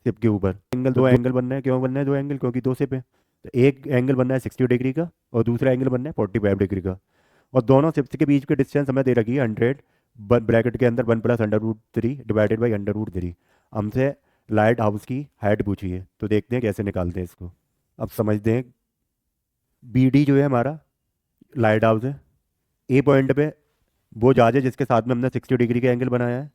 [SPEAKER 1] शिप के ऊपर। एंगल, दो एंगल बनना है। क्यों बनना है दो एंगल, क्योंकि दो शिप है। तो एक एंगल बनना है 60 डिग्री का और दूसरा एंगल बनना है 45 डिग्री का। और दोनों शिप्स के बीच की डिस्टेंस हमें दे रखी है 100 ब्रैकेट के अंदर 1 प्लस √3 डिवाइडेड बाई √3। हमसे लाइट हाउस की हाइट पूछी है, तो देखते हैं कैसे निकालते हैं इसको। अब समझते हैं। बी डी जो है हमारा लाइट हाउस है। ए पॉइंट पे वो जहाज है जिसके साथ में हमने 60 डिग्री का एंगल बनाया है,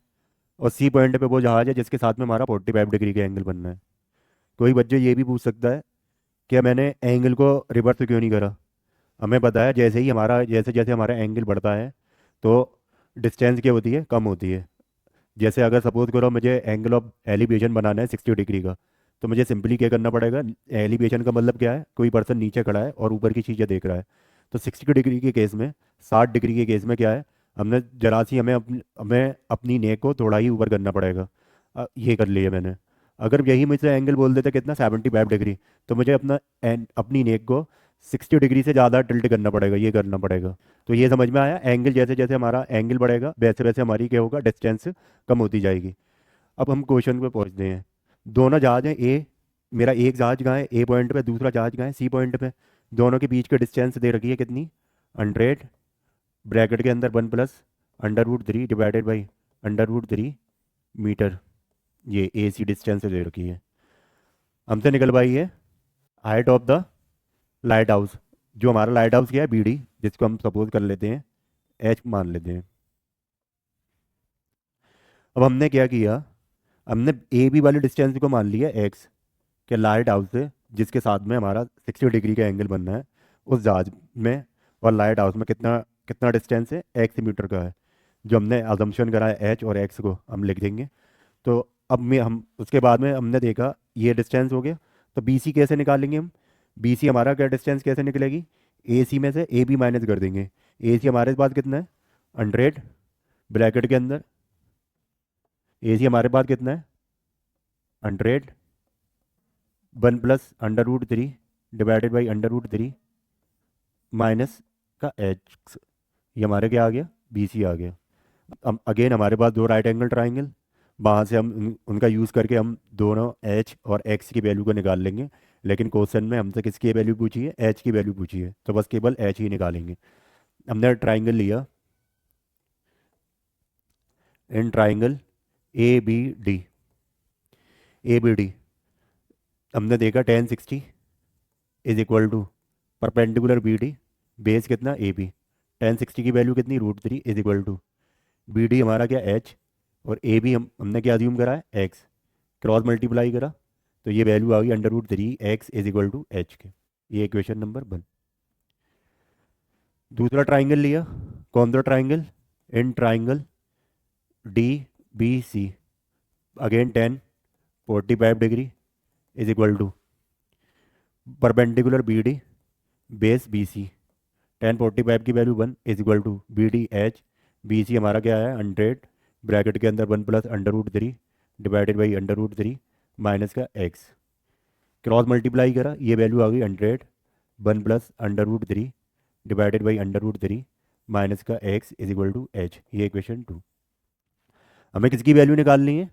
[SPEAKER 1] और सी पॉइंट पे वो जहाज है जिसके साथ में हमारा 45 डिग्री का एंगल बनना है। कोई बच्चे ये भी पूछ सकता है कि मैंने एंगल को रिवर्स क्यों नहीं करा। हमें पता है जैसे ही हमारा जैसे जैसे हमारा एंगल बढ़ता है तो डिस्टेंस क्या होती है, कम होती है। जैसे अगर सपोज करो मुझे एंगल ऑफ एलिवेशन बनाना है 60 डिग्री का, तो मुझे सिंपली क्या करना पड़ेगा। एलिवेशन का मतलब क्या है, कोई पर्सन नीचे खड़ा है और ऊपर की चीज़ें देख रहा है। तो 60 डिग्री के केस में, 60 डिग्री के केस में क्या है, हमने जरा सी हमें अपनी नेक को थोड़ा ही ऊपर करना पड़ेगा। ये कर लिया मैंने। अगर यही मुझसे एंगल बोल देते कितना 75 डिग्री, तो मुझे अपनी नेक को 60 डिग्री से ज़्यादा टिल्ट करना पड़ेगा, ये करना पड़ेगा। तो ये समझ में आया, एंगल जैसे जैसे हमारा एंगल बढ़ेगा वैसे वैसे हमारी क्या होगा, डिस्टेंस कम होती जाएगी। अब हम क्वेश्चन पे पहुंचते हैं। दोनों जहाज हैं ए, मेरा एक जहाज कहाँ है ए पॉइंट पे, दूसरा जहाज कहाँ है सी पॉइंट पे। दोनों के बीच की डिस्टेंस दे रखी है कितनी, 100 ब्रैकेट के अंदर 1 प्लस √3 डिवाइडेड बाई √3 मीटर। ये ए सी डिस्टेंस दे रखी है। हमसे निकलवाई है height of the light house. जो हमारा लाइट हाउस क्या है बी डी, जिसको हम सपोज कर लेते हैं एच मान लेते हैं। अब हमने क्या किया, हमने ए बी वाली डिस्टेंस को मान लिया एक्स, के लाइट हाउस से जिसके साथ में हमारा 60 डिग्री का एंगल बनना है उस जहाज में, और लाइट हाउस में कितना कितना डिस्टेंस है, एक्स मीटर का है। जो हमने अजम्पशन करा है एच और एक्स को हम लिख देंगे। तो अब में हम उसके बाद में हमने देखा ये डिस्टेंस हो गया। तो बी सी कैसे निकालेंगे हम, बी सी हमारा क्या डिस्टेंस कैसे निकलेगी, ए सी में से ए बी माइनस कर देंगे। ए सी हमारे पास कितना है 100 ब्रैकेट के अंदर, ए सी हमारे पास कितना है 100 1 प्लस √3 डिवाइडेड बाई √3 माइनस का एच। ये हमारे क्या आ गया, बी सी आ गया। अब अगेन हमारे पास दो राइट एंगल ट्राइंगल, वहाँ से हम उनका यूज़ करके हम दोनों एच और एक्स की वैल्यू को निकाल लेंगे। लेकिन क्वेश्चन में हमसे किसकी वैल्यू पूछी है, एच की वैल्यू पूछी है, तो बस केवल एच ही निकालेंगे। हमने ट्राइंगल लिया, in triangle A B D, A B D हमने देखा tan 60 is equal to perpendicular B D, base कितना ए बी। tan 60 की वैल्यू कितनी √3 is equal to B D हमारा क्या एच, और ए बी हमने क्या अज्यूम करा है एक्स, क्रॉस मल्टीप्लाई करा, तो ये वैल्यू आ गई √3x is equal to H के। ये इक्वेशन नंबर 1। दूसरा ट्राइंगल लिया, कौन सा triangle, in triangle D B C, again tan 45 degree is equal to perpendicular B D base B C. tan 45 की value 1 is equal to B D H, B C हमारा क्या है 100 bracket के अंदर 1 प्लस √3 डिवाइडेड बाई √3 माइनस का x. Cross multiply करा, ये value आ गई 100 1 प्लस √3 डिवाइडेड बाई √3 माइनस का x is equal to H, ये इक्वेशन 2। हमें किसकी वैल्यू निकालनी है?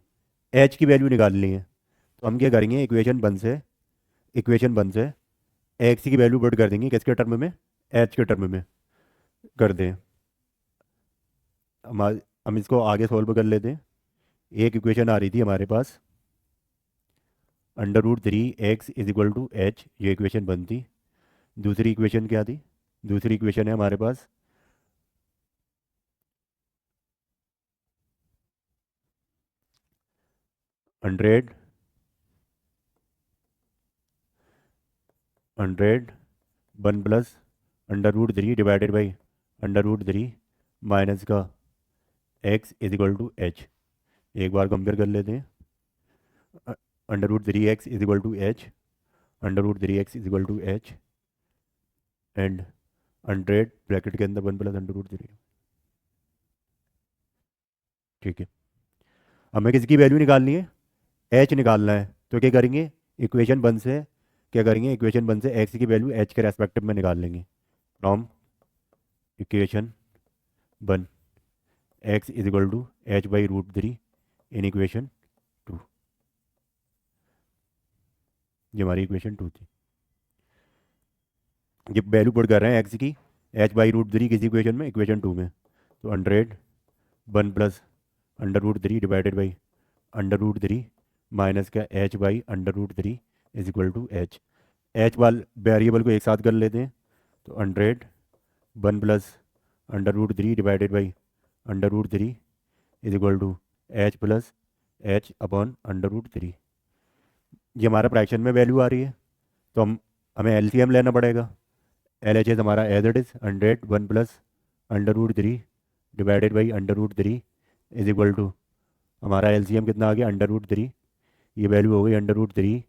[SPEAKER 1] एच की वैल्यू निकालनी है। तो हम क्या करेंगे, इक्वेशन 1 से एक्स की वैल्यू पुट कर देंगे, किसके टर्म में? एच के टर्म में कर दें। हम हम इसको आगे सॉल्व कर लेते हैं। एक इक्वेशन आ रही थी हमारे पास, √3 x is equal to H, ये इक्वेशन 1 थी। दूसरी इक्वेशन क्या थी? दूसरी इक्वेशन है हमारे पास 100 1 प्लस √3 डिवाइडेड बाई √3 माइनस का x is equal to H. एक बार कंपेयर कर लेते हैं। √3 x is equal to H, √3 x is equal to H and 100 bracket के अंदर 1 प्लस √3। ठीक है, हमें किसकी वैल्यू निकालनी है? एच निकालना है। तो क्या करेंगे, इक्वेशन 1 से एक्स की वैल्यू एच के रेस्पेक्टिव में निकाल लेंगे। From equation 1 x is equal to H by √3 in equation 2। ये हमारी इक्वेशन 2 थी। ये वैल्यू पुट कर रहे हैं एक्स की, h/√3 किसी इक्वेशन में, इक्वेशन 2 में। तो 100 1 प्लस √3 डिवाइडेड बाई √3 माइनस का h/√3 is equal to H. H वाल वेरिएबल को एक साथ कर लेते हैं। तो 100 1 plus √3 divided by √3 is equal to H plus H upon √3। ये हमारा फ्रैक्शन में वैल्यू आ रही है, तो हमें एलसीएम लेना पड़ेगा। एल एच एस हमारा as it is 100 1 plus √3 divided by √3 is equal to, हमारा एलसीएम कितना आ गया? √3। ये वैल्यू हो गई √3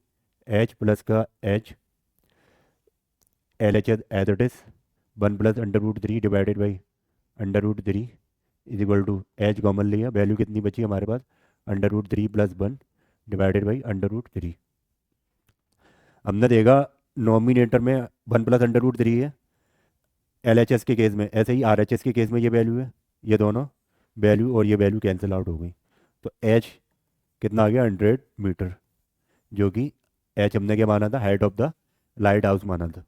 [SPEAKER 1] एच प्लस का H, L H as it is 1 plus √3 divided by √3 is equal to H common लिया, वैल्यू कितनी बची हमारे पास? √3 प्लस 1 डिवाइडेड बाई √3। हमने देखा नॉमिनेटर में 1 प्लस √3 है एलएचएस के केस में, ऐसे ही आरएचएस के केस में ये वैल्यू है। ये दोनों वैल्यू और ये वैल्यू कैंसिल आउट हो गई। तो एच कितना आ गया? 100 मीटर, जो कि एच हमने क्या माना था? Height of the light house माना था।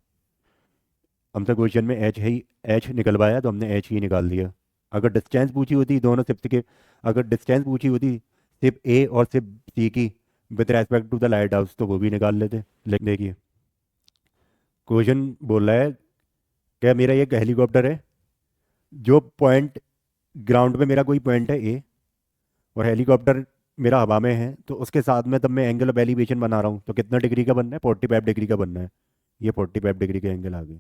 [SPEAKER 1] हमसे क्वेश्चन में एच निकलवाया, तो हमने एच ही निकाल दिया। अगर डिस्टेंस पूछी होती दोनों शिफ्ट के, अगर डिस्टेंस पूछी होती सिर्फ ए और सिर्फ सी की with respect to the lighthouse, तो वो भी निकाल लेते। लेकिन देखिए क्वेश्चन बोल रहा है क्या, मेरा एक हेलीकॉप्टर है, जो पॉइंट ग्राउंड पे मेरा कोई पॉइंट है ए, और हेलीकॉप्टर मेरा हवा में है, तो उसके साथ में तब मैं एंगल ऑफ एलिवेशन बना रहा हूँ, तो कितना डिग्री का बनना है? 45 डिग्री का बनना है। ये 45 डिग्री का एंगल आ गया।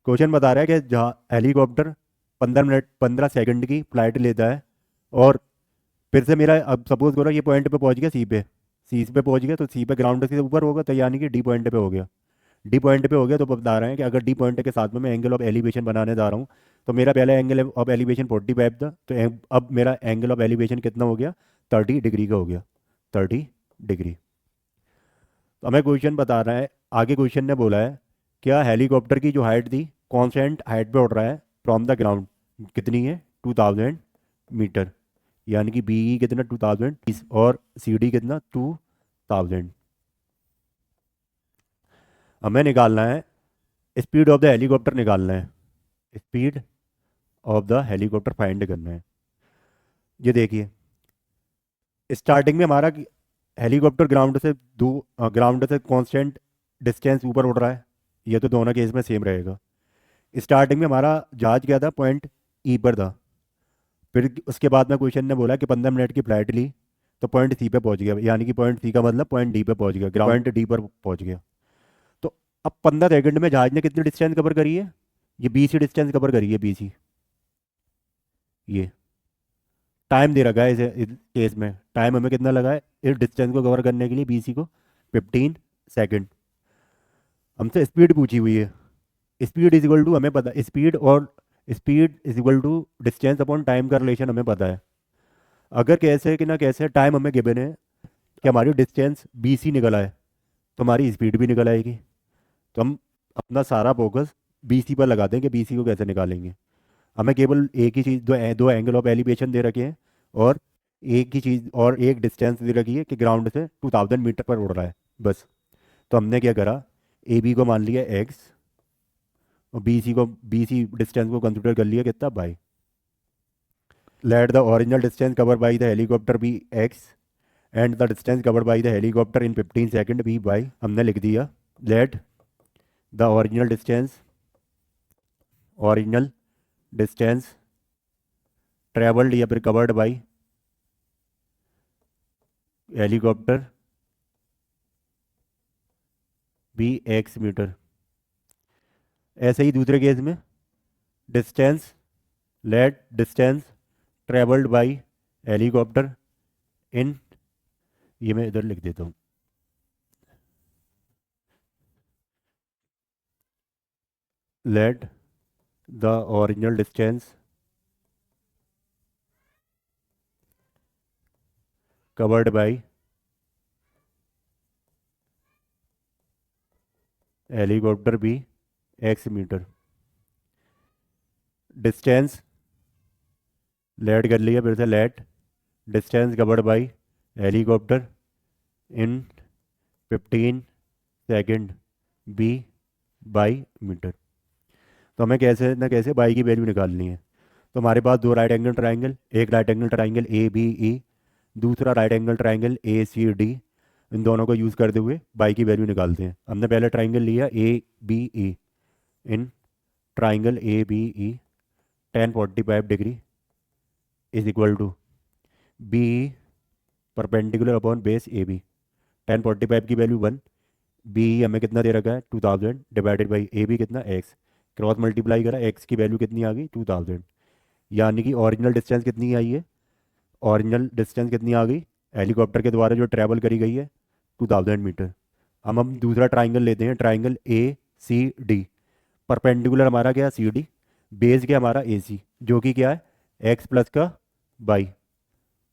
[SPEAKER 1] क्वेश्चन बता रहा है कि जहाँ हेलीकॉप्टर 15 सेकंड की फ्लाइट लेता है, और फिर से मेरा, अब सपोज करो ये पॉइंट पे पहुंच गया, सी पे पहुंच गया, तो सी पे ग्राउंड से ऊपर होगा, तो यानी कि डी पॉइंट पे हो गया। डी पॉइंट पे हो गया, तो बता रहे हैं कि अगर डी पॉइंट के साथ में मैं एंगल ऑफ एलिवेशन बनाने जा रहा हूँ, तो मेरा पहला एंगल ऑफ एलिवेशन 45 था, तो अब मेरा एंगल ऑफ एलिवेशन कितना हो गया? 30 डिग्री का हो गया, 30 डिग्री। तो हमें क्वेश्चन बता रहा है, आगे क्वेश्चन ने बोला है क्या हेलीकॉप्टर की जो हाइट थी, कॉन्स्टेंट हाइट पे उड़ रहा है फ्रॉम द ग्राउंड, कितनी है? 2000 मीटर, यानी कि बी कितना? 2000, और सी डी कितना? 2000। हमें निकालना है स्पीड ऑफ द हेलीकॉप्टर, निकालना है speed of the helicopter find करना है। ये देखिए स्टार्टिंग में हमारा हेलीकॉप्टर ग्राउंड से कांस्टेंट डिस्टेंस ऊपर उड़ रहा है, ये तो दोनों केस में सेम रहेगा। स्टार्टिंग में हमारा जहाज क्या था? पॉइंट ई पर था। फिर उसके बाद में क्वेश्चन ने बोला कि 15 मिनट की फ्लाइट ली, तो पॉइंट सी पे पहुंच गया, यानी कि पॉइंट सी का मतलब पॉइंट डी पे पहुंच गया, पॉइंट डी पर पहुंच गया। तो अब 15 सेकंड में जहाज ने कितनी डिस्टेंस कवर करी है? ये बी सी डिस्टेंस कवर करी है, बी सी। ये टाइम दे रखा है इस केस में, टाइम हमें कितना लगा है इस डिस्टेंस को कवर करने के लिए, बीसी को? 15 सेकेंड। हमसे स्पीड पूछी हुई है। स्पीड इज इक्वल टू, हमें पता speed is equal to distance upon time का रिलेशन हमें पता है। अगर कैसे कि ना कैसे टाइम हमें गिवन है कि हमारी डिस्टेंस बीसी निकला है, तो हमारी स्पीड भी निकल आएगी। तो हम अपना सारा फोकस बीसी पर लगा दें कि बीसी को कैसे निकालेंगे। हमें केवल एक ही चीज़, दो एंगल ऑफ एलिवेशन दे रखे हैं, और एक ही चीज़ और एक डिस्टेंस दे रखी है कि ग्राउंड से 2000 मीटर पर उड़ रहा है, बस। तो हमने क्या करा, ए बी को मान लिया एक्स, और बी सी डिस्टेंस को कंसिडर कर लिया कितना, y. Let the original distance cover by the helicopter be x and the distance covered by the helicopter in 15 second be y, हमने लिख दिया let the original distance travelled या फिर covered by helicopter be x meter. ऐसे ही दूसरे case में distance, let distance travelled by helicopter in, ये मैं इधर लिख देता हूँ, late the original distance covered by helicopter be x meter. Distance let कर लिया, फिर से let distance covered by helicopter in 15 second be y meter. तो हमें कैसे ना कैसे बाई की वैल्यू निकालनी है। तो हमारे पास दो राइट एंगल ट्राइंगल, एक right angle triangle A B E, दूसरा right angle triangle A C D, इन दोनों को यूज़ करते हुए बाई की वैल्यू निकालते हैं। हमने पहले ट्राइंगल लिया A B E, in triangle A B E 1045 degree is equal to B perpendicular upon base A B. 1045 की वैल्यू 1, बी हमें कितना दे रखा है 2000 डिवाइडेड बाई ए बी कितना एक्स, क्रॉस मल्टीप्लाई करा, एक्स की वैल्यू कितनी आ गई 2000, यानी कि ओरिजिनल डिस्टेंस कितनी आई है, ओरिजिनल डिस्टेंस कितनी आ गई हेलीकॉप्टर के द्वारा जो ट्रैवल करी गई है 2000 मीटर। अब हम दूसरा ट्राइंगल लेते हैं, triangle A C D. Perpendicular हमारा क्या है सी डी, बेस क्या हमारा ए सी, जो कि क्या है एक्स प्लस का बाई,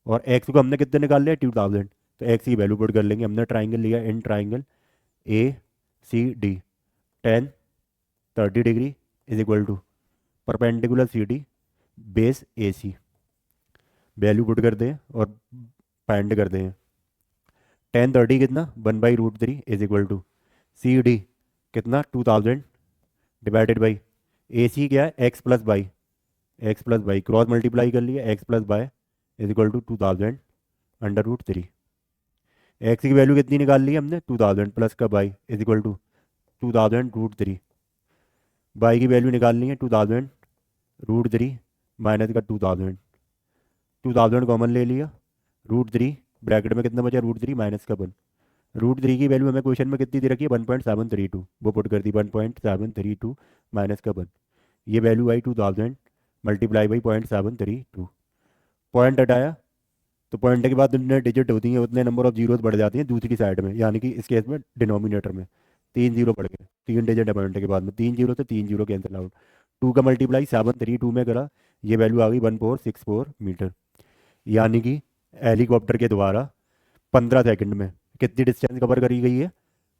[SPEAKER 1] और एक्स को हमने कितने निकाल लिया 2000, तो एक्स की वैल्यू पुट कर लेंगे। हमने ट्राइंगल लिया in triangle A C D 1030 degree is equal to perpendicular C D base A C, value put कर दें और फाइंड कर दें। 1030 कितना 1/√3 is equal to C D कितना 2000 डिवाइडेड बाई ए सी क्या है x plus y, cross multiply कर लिया, x plus y is equal to 2000 √3। X की वैल्यू कितनी निकाल ली हमने 2000 प्लस का by is equal to 2000 √3। Y की वैल्यू निकालनी है 2000 √3 माइनस का 2000 कॉमन ले लिया, √3 ब्रैकेट में कितना बचा √3 माइनस का 1। √3 की वैल्यू हमें क्वेश्चन में कितनी दे रखी है 1.732, वो पुट कर दी 1.732 माइनस का 1, ये value I 2000 multiply by 0.732। Point हटाया तो पॉइंट के बाद जितने डिजिट होती हैं उतने नंबर ऑफ जीरोज बढ़ जाती हैं दूसरी साइड में, यानी कि इस केस में डिनोमिनेटर में 3 जीरो बढ़ गए, 3 डिजिट है पॉइंट के बाद में, 3 जीरो से 3 जीरो कैंसिल आउट, 2 का मल्टीप्लाई 732 में करा, ये वैल्यू आ गई 1464 मीटर। यानी कि हेलीकॉप्टर के द्वारा 15 सेकंड में कितनी डिस्टेंस कवर करी गई है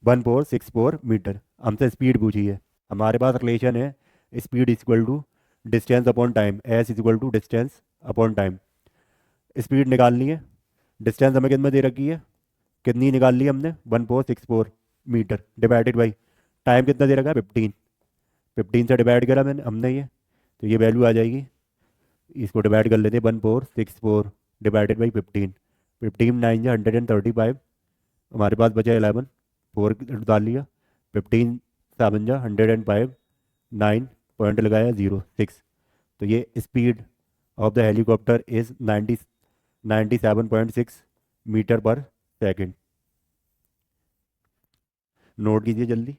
[SPEAKER 1] 1464 मीटर। हमसे स्पीड पूछी है, हमारे पास रिलेशन है speed equal to distance upon time, S equal to distance upon time. Speed निकालनी है, डिस्टेंस हमें कितना दे रखी है, कितनी निकाल ली हमने 1464 मीटर डिवाइडेड बाई टाइम कितना दे रखा है 15, 15 से डिवाइड करा मैंने हमने ये, तो ये वैल्यू आ जाएगी, इसको डिवाइड कर लेते हैं 1464 डिवाइडेड बाई 15, 15 9 135, हमारे पास बचा 11, 4 डाल लिया, 15 7 105, 9 पॉइंट लगाया 0 6, तो ये speed of the helicopter is 97.6 meter पर सेकेंड। नोट कीजिए जल्दी।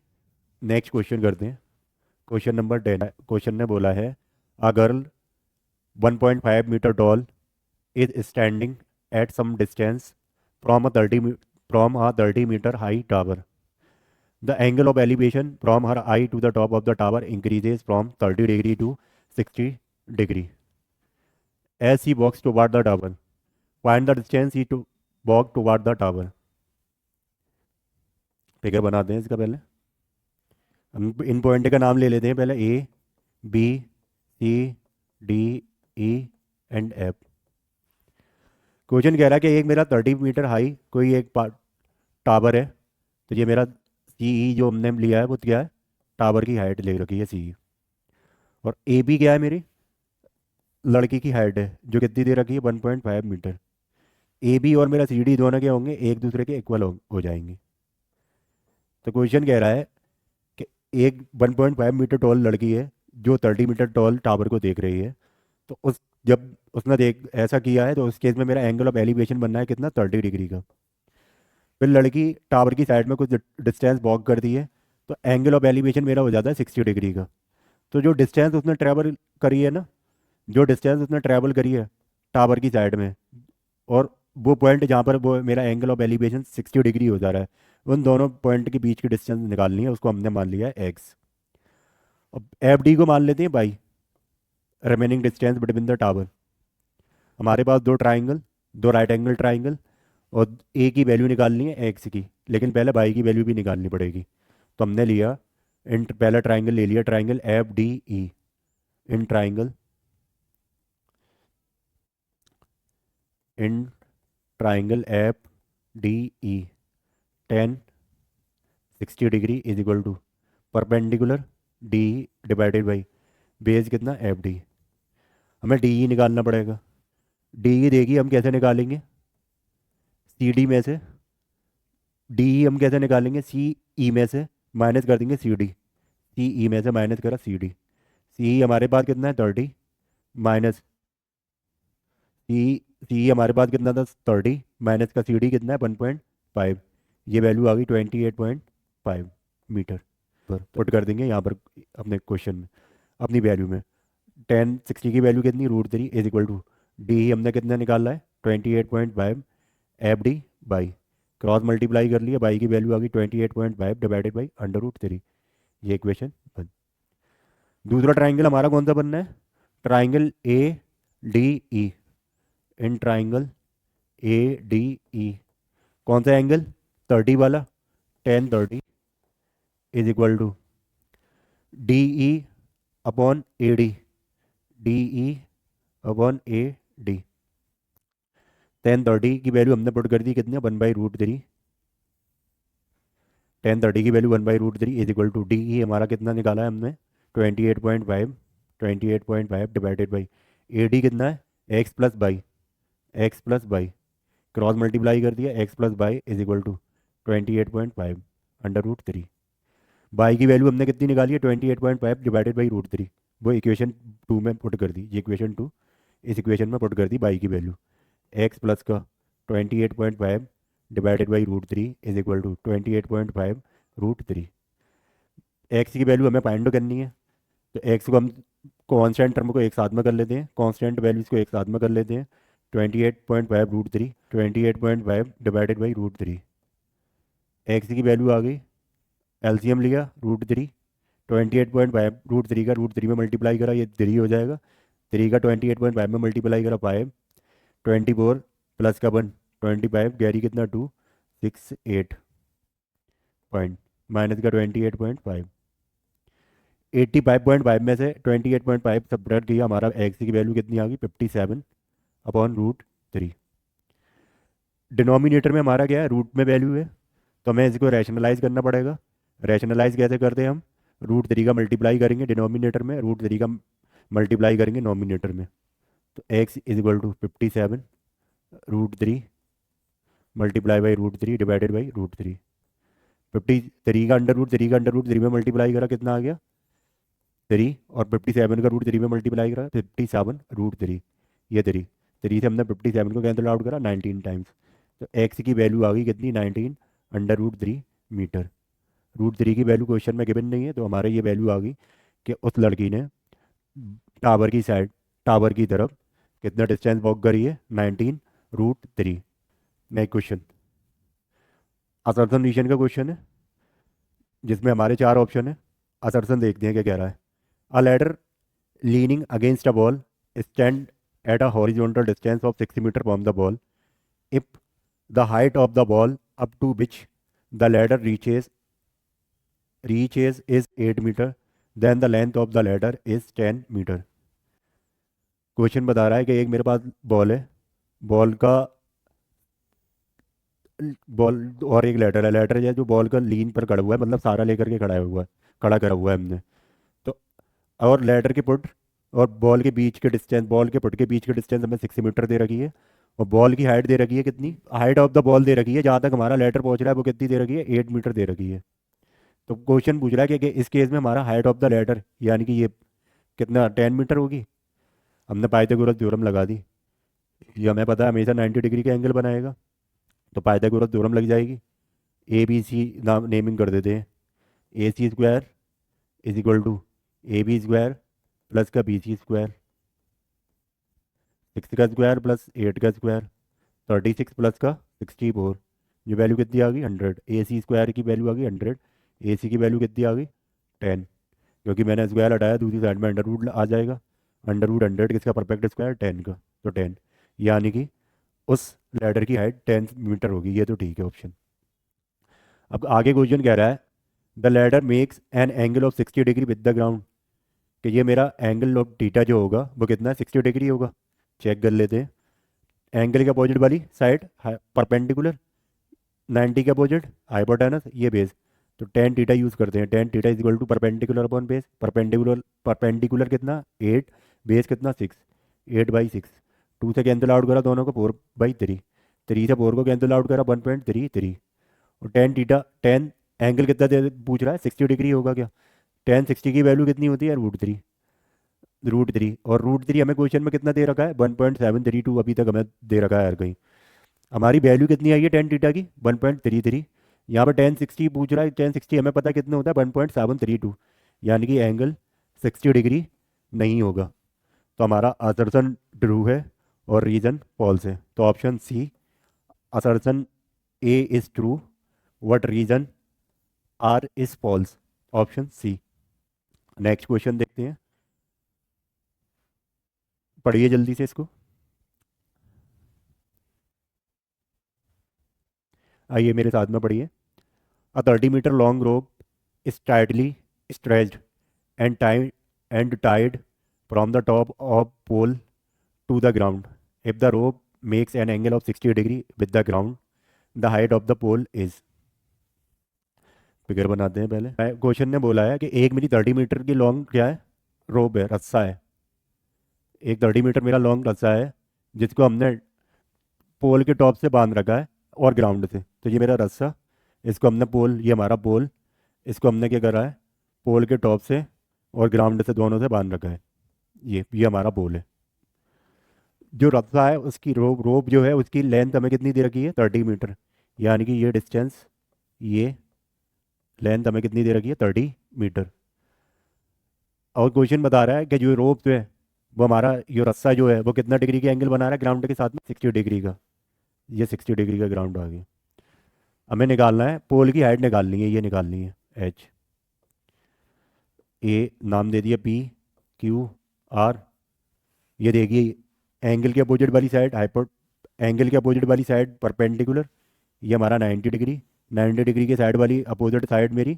[SPEAKER 1] नेक्स्ट क्वेश्चन करते हैं, क्वेश्चन नंबर 10। क्वेश्चन ने बोला है a girl 1.5 meter tall is standing at some distance from a 30 meter high tower. The angle of elevation from her eye to the top of the tower increases from 30 degree to 60 degree. As he walks toward the tower, find the distance he to walk toward the tower। Figure बनाते हैं इसका पहले, हम इन point का नाम ले लेते हैं पहले A B C D E and F. Question कह रहा है कि एक मेरा 30 मीटर हाई कोई एक टावर है। तो ये मेरा सी ई जो हमने लिया है वो क्या है, टावर की हाइट ले रखी है सी ई। और ए बी क्या है, मेरी लड़की की हाइट है जो कितनी दे रखी है 1.5 मीटर। ए बी और मेरा सी डी दोनों क्या होंगे, एक दूसरे के इक्वल हो जाएंगे। तो क्वेश्चन कह रहा है कि एक 1.5 मीटर टॉल लड़की है जो 30 मीटर टॉल टावर को देख रही है। तो उस जब उसने देख ऐसा किया है तो उस केस में मेरा एंगल ऑफ एलिवेशन बनना है कितना, 30 डिग्री का। फिर लड़की टावर की साइड में कुछ डिस्टेंस वॉक करती है, तो एंगल ऑफ एलिवेशन मेरा हो जाता है 60 डिग्री का। तो जो डिस्टेंस उसने ट्रैवल करी है ना, जो डिस्टेंस उसने ट्रैवल करी है टावर की साइड में, और वो पॉइंट जहाँ पर वो मेरा एंगल ऑफ एलिवेशन 60 डिग्री हो जा रहा है, उन दोनों पॉइंट के बीच की डिस्टेंस निकालनी है, उसको हमने मान लिया है एक्स। अब एफ डी को मान लेते हैं by, remaining distance between the tower. हमारे पास दो ट्राइंगल, दो राइट एंगल ट्राइंगल, और ए की वैल्यू निकालनी है एक्स की, लेकिन पहले बाई की वैल्यू भी निकालनी पड़ेगी। तो हमने लिया इन पहला ट्राइंगल ले लिया, triangle F D E. In triangle in triangle F D E, tan 60 degree is equal to perpendicular D divided by base कितना एफ डी। हमें डी ई निकालना पड़ेगा। डी ई देगी हम कैसे निकालेंगे, सी डी में से। डी ई हम कैसे निकालेंगे, सी ई में से माइनस कर देंगे सी डी। सी ई में से माइनस करा सी डी। सी ई हमारे पास कितना है 30, माइनस सी सी हमारे पास कितना था 30, माइनस का सी डी कितना है 1.5। ये वैल्यू आ गई 28.5 मीटर। पर पुट कर देंगे यहाँ पर अपने क्वेश्चन में, अपनी वैल्यू में। 1060 की वैल्यू कितनी, √3 इज इक्वल टू डी हमने कितना निकाला है 28.5 F D by, cross multiply कर लिया, बाई की वैल्यू आ गई 28.5 डिवाइडेड बाई √3। ये इक्वेशन बन। दूसरा ट्राइंगल हमारा कौन सा बनना है, triangle A D E. In triangle A D E, कौन सा एंगल, 30 वाला, 1030 is equal to D E upon A D, D E upon A D. 1030 की वैल्यू हमने पुट कर दी कितने, 1/√3। 1030 की value 1/√3 is equal to D E हमारा कितना निकाला है हमने 28.5, 28.5 डिवाइडेड बाई ए डी कितना है x plus y, x plus y, cross multiply कर दिया, x plus y is equal to 28.5 √3। Y की वैल्यू हमने कितनी निकाली है 28.5 डिवाइडेड बाई √3, वो इक्वेशन 2 में पुट कर दी। ये इक्वेशन 2 इस इक्वेशन में पुट कर दी बाई की वैल्यू, एक्स प्लस का 28.5 divided by √3 is equal to 28.5 √3। X की वैल्यू हमें फाइंड करनी है, तो एक्स को हम कॉन्स्टेंट टर्म को एक साथ में कर लेते हैं, कॉन्स्टेंट वैल्यूज को एक साथ में कर लेते हैं। 28.5 √3, 28.5 डिवाइडेड बाई √3। एक्स की वैल्यू आ गई, एलसीएम लिया √3, 28.5 √3 का √3 में मल्टीप्लाई करा, ये 3 हो जाएगा। 3 का 28.5 में मल्टीप्लाई करा 5, 24 प्लस का 1 25, गैरी कितना 2 6 8 पॉइंट, माइनस का 28.5। 85.5 में से 28.5 सब्ट्रैक्ट किया, हमारा एक्स की वैल्यू कितनी आ गई 57 अपॉन √3। डिनोमिनेटर में हमारा क्या है, रूट में वैल्यू है, तो हमें इसको रैशनलाइज करना पड़ेगा। रैशनलाइज कैसे करते हैं हम, √3 का मल्टीप्लाई करेंगे डिनोमिनेटर में, √3 का मल्टीप्लाई करेंगे नोमिनेटर में। तो x is equal to 57 √3 multiply by √3 divided by √3। 53 का अंडर रूट थ्री में मल्टीप्लाई करा, कितना आ गया 3, और 57 का √3 में मल्टीप्लाई करा 57 √3, ये 3 से हमने 57 को कैंसिल आउट करा 19 टाइम्स। तो एक्स की वैल्यू आ गई कितनी 19 अंडर √3 मीटर। √3 की वैल्यू क्वेश्चन में गिवन नहीं है, तो हमारे ये वैल्यू आ गई कि उस लड़की ने टावर की साइड, टावर की तरफ कितना डिस्टेंस वॉक करी है 19 √3। नेक्स्ट क्वेश्चन असर्सन रीजन का क्वेश्चन है, जिसमें हमारे 4 ऑप्शन है। असर्सन देखते हैं क्या कह रहा है। A ladder leaning against a ball stand at a horizontal distance of 60 metre from the ball if the height of the ball up to which the ladder reaches is 8 metre, then the length of the ladder is 10 metre. Question बता रहा है कि एक मेरे पास ball है, ball का ball और एक लेटर है, लेटर है जो बॉल का लीन पर खड़ा हुआ है, मतलब सारा लेकर के खड़ा हुआ है, खड़ा करा हुआ है हमने। तो और लेटर के पुट और बॉल के बीच के डिस्टेंस, बॉल के पुट के बीच के डिस्टेंस हमें 6 मीटर दे रखी है। और बॉल की हाइट दे रखी है कितनी, हाइट ऑफ द बॉल दे रखी है जहाँ तक हमारा लेटर पहुंच रहा है वो कितनी दे रखी है, 8 मीटर दे रखी है। तो क्वेश्चन पूछ रहा है कि इस केस में हमारा हाइट ऑफ द लेटर यानी कि ये कितना 10 मीटर होगी। हमने पाइथागोरस थ्योरम लगा दी, ये हमें पता है हमेशा 90 डिग्री का एंगल बनाएगा। तो पाइथागोरस थ्योरम लग जाएगी। ए बी सी नाम नेमिंग कर देते हैं। AC² is equal to AB² plus का BC², 6 का स्क्वायर प्लस 8 का स्क्वायर, 36 प्लस का 64। ये वैल्यू कितनी आ गई 100। AC² की वैल्यू आ गई 100, AC की वैल्यू कितनी आ गई 10, क्योंकि मैंने स्क्वायर हटाया दूसरी साइड में अंडर रूट आ जाएगा। अंडर रूट 100 किसका परफेक्ट स्क्वायर 10 का, तो 10 यानी कि उस लैडर की हाइट 10 मीटर होगी। ये तो ठीक है ऑप्शन। अब आगे क्वेश्चन कह रहा है the ladder makes an angle of 60 degree with the ground, कि ये मेरा एंगल ऑफ थीटा जो होगा वो कितना है 60 डिग्री होगा। चेक कर लेते हैं। एंगल के अपोजिट वाली साइड परपेंडिकुलर, 90 के अपोजिट हाइपोटेनस, ये बेस। तो टेन थीटा यूज़ करते हैं। Tan theta is equal to perpendicular upon base. Perpendicular perpendicular कितना 8, बेस कितना 6, 8/6। 2 से कैंसिल आउट करा दोनों को, 4/3। 3 से 4 को कैंसिल आउट करा 1.33। और टेन थीटा, टेन एंगल कितना दे पूछ रहा है 60 डिग्री होगा क्या। टेन 60 की वैल्यू कितनी होती है √3। √3 और √3 हमें क्वेश्चन में कितना दे रखा है 1.732 अभी तक हमें दे रखा है हर कहीं। हमारी वैल्यू कितनी आई है टेन थीटा की 1.33। यहाँ पर 1060 पूछ रहा है, 1060 हमें पता कितना होता है 1.732, यानी कि एंगल 60 डिग्री नहीं होगा। तो हमारा असर्शन ट्रू है और रीजन फॉल्स है। तो option C, assertion A is true but reason R is false, option C. Next question देखते हैं, पढ़िए जल्दी से इसको। आइए मेरे साथ में पढ़िए। A 30 meter long rope is tightly stretched and tied from the top of pole to the ground. If the rope makes an angle of 60 degree with the ground, the height of the pole is। Figure बनाते हैं पहले। Question ने बोला है कि एक मेरी 30 metre की लॉन्ग क्या है, रोप है, रस्सा है। एक 30 मीटर मेरा लॉन्ग रस्सा है जिसको हमने पोल के टॉप से बांध रखा है और ग्राउंड से। तो ये मेरा रस्सा, इसको हमने पोल, ये हमारा पोल, इसको हमने क्या करा है पोल के टॉप से और ग्राउंड से दोनों से बांध रखा है। ये हमारा पोल है। जो रस्सा है उसकी रोप रोप जो है उसकी लेंथ हमें कितनी दे रखी है 30 मीटर, यानी कि ये डिस्टेंस, ये लेंथ हमें कितनी दे रखी है 30 मीटर। और क्वेश्चन बता रहा है कि जो रोप जो है वो हमारा, ये रस्सा जो है वो कितना डिग्री का एंगल बना रहा है ग्राउंड के साथ में 60 डिग्री का। ये 60 डिग्री का ग्राउंड आ गया। हमें निकालना है पोल की हाइट निकालनी है, ये निकालनी है एच। ए नाम दे दिया PQR। ये देखिए एंगल के अपोजिट वाली साइड हाइपो, एंगल के अपोजिट वाली साइड परपेंडिकुलर, ये हमारा 90 डिग्री। 90 डिग्री के साइड वाली अपोजिट साइड मेरी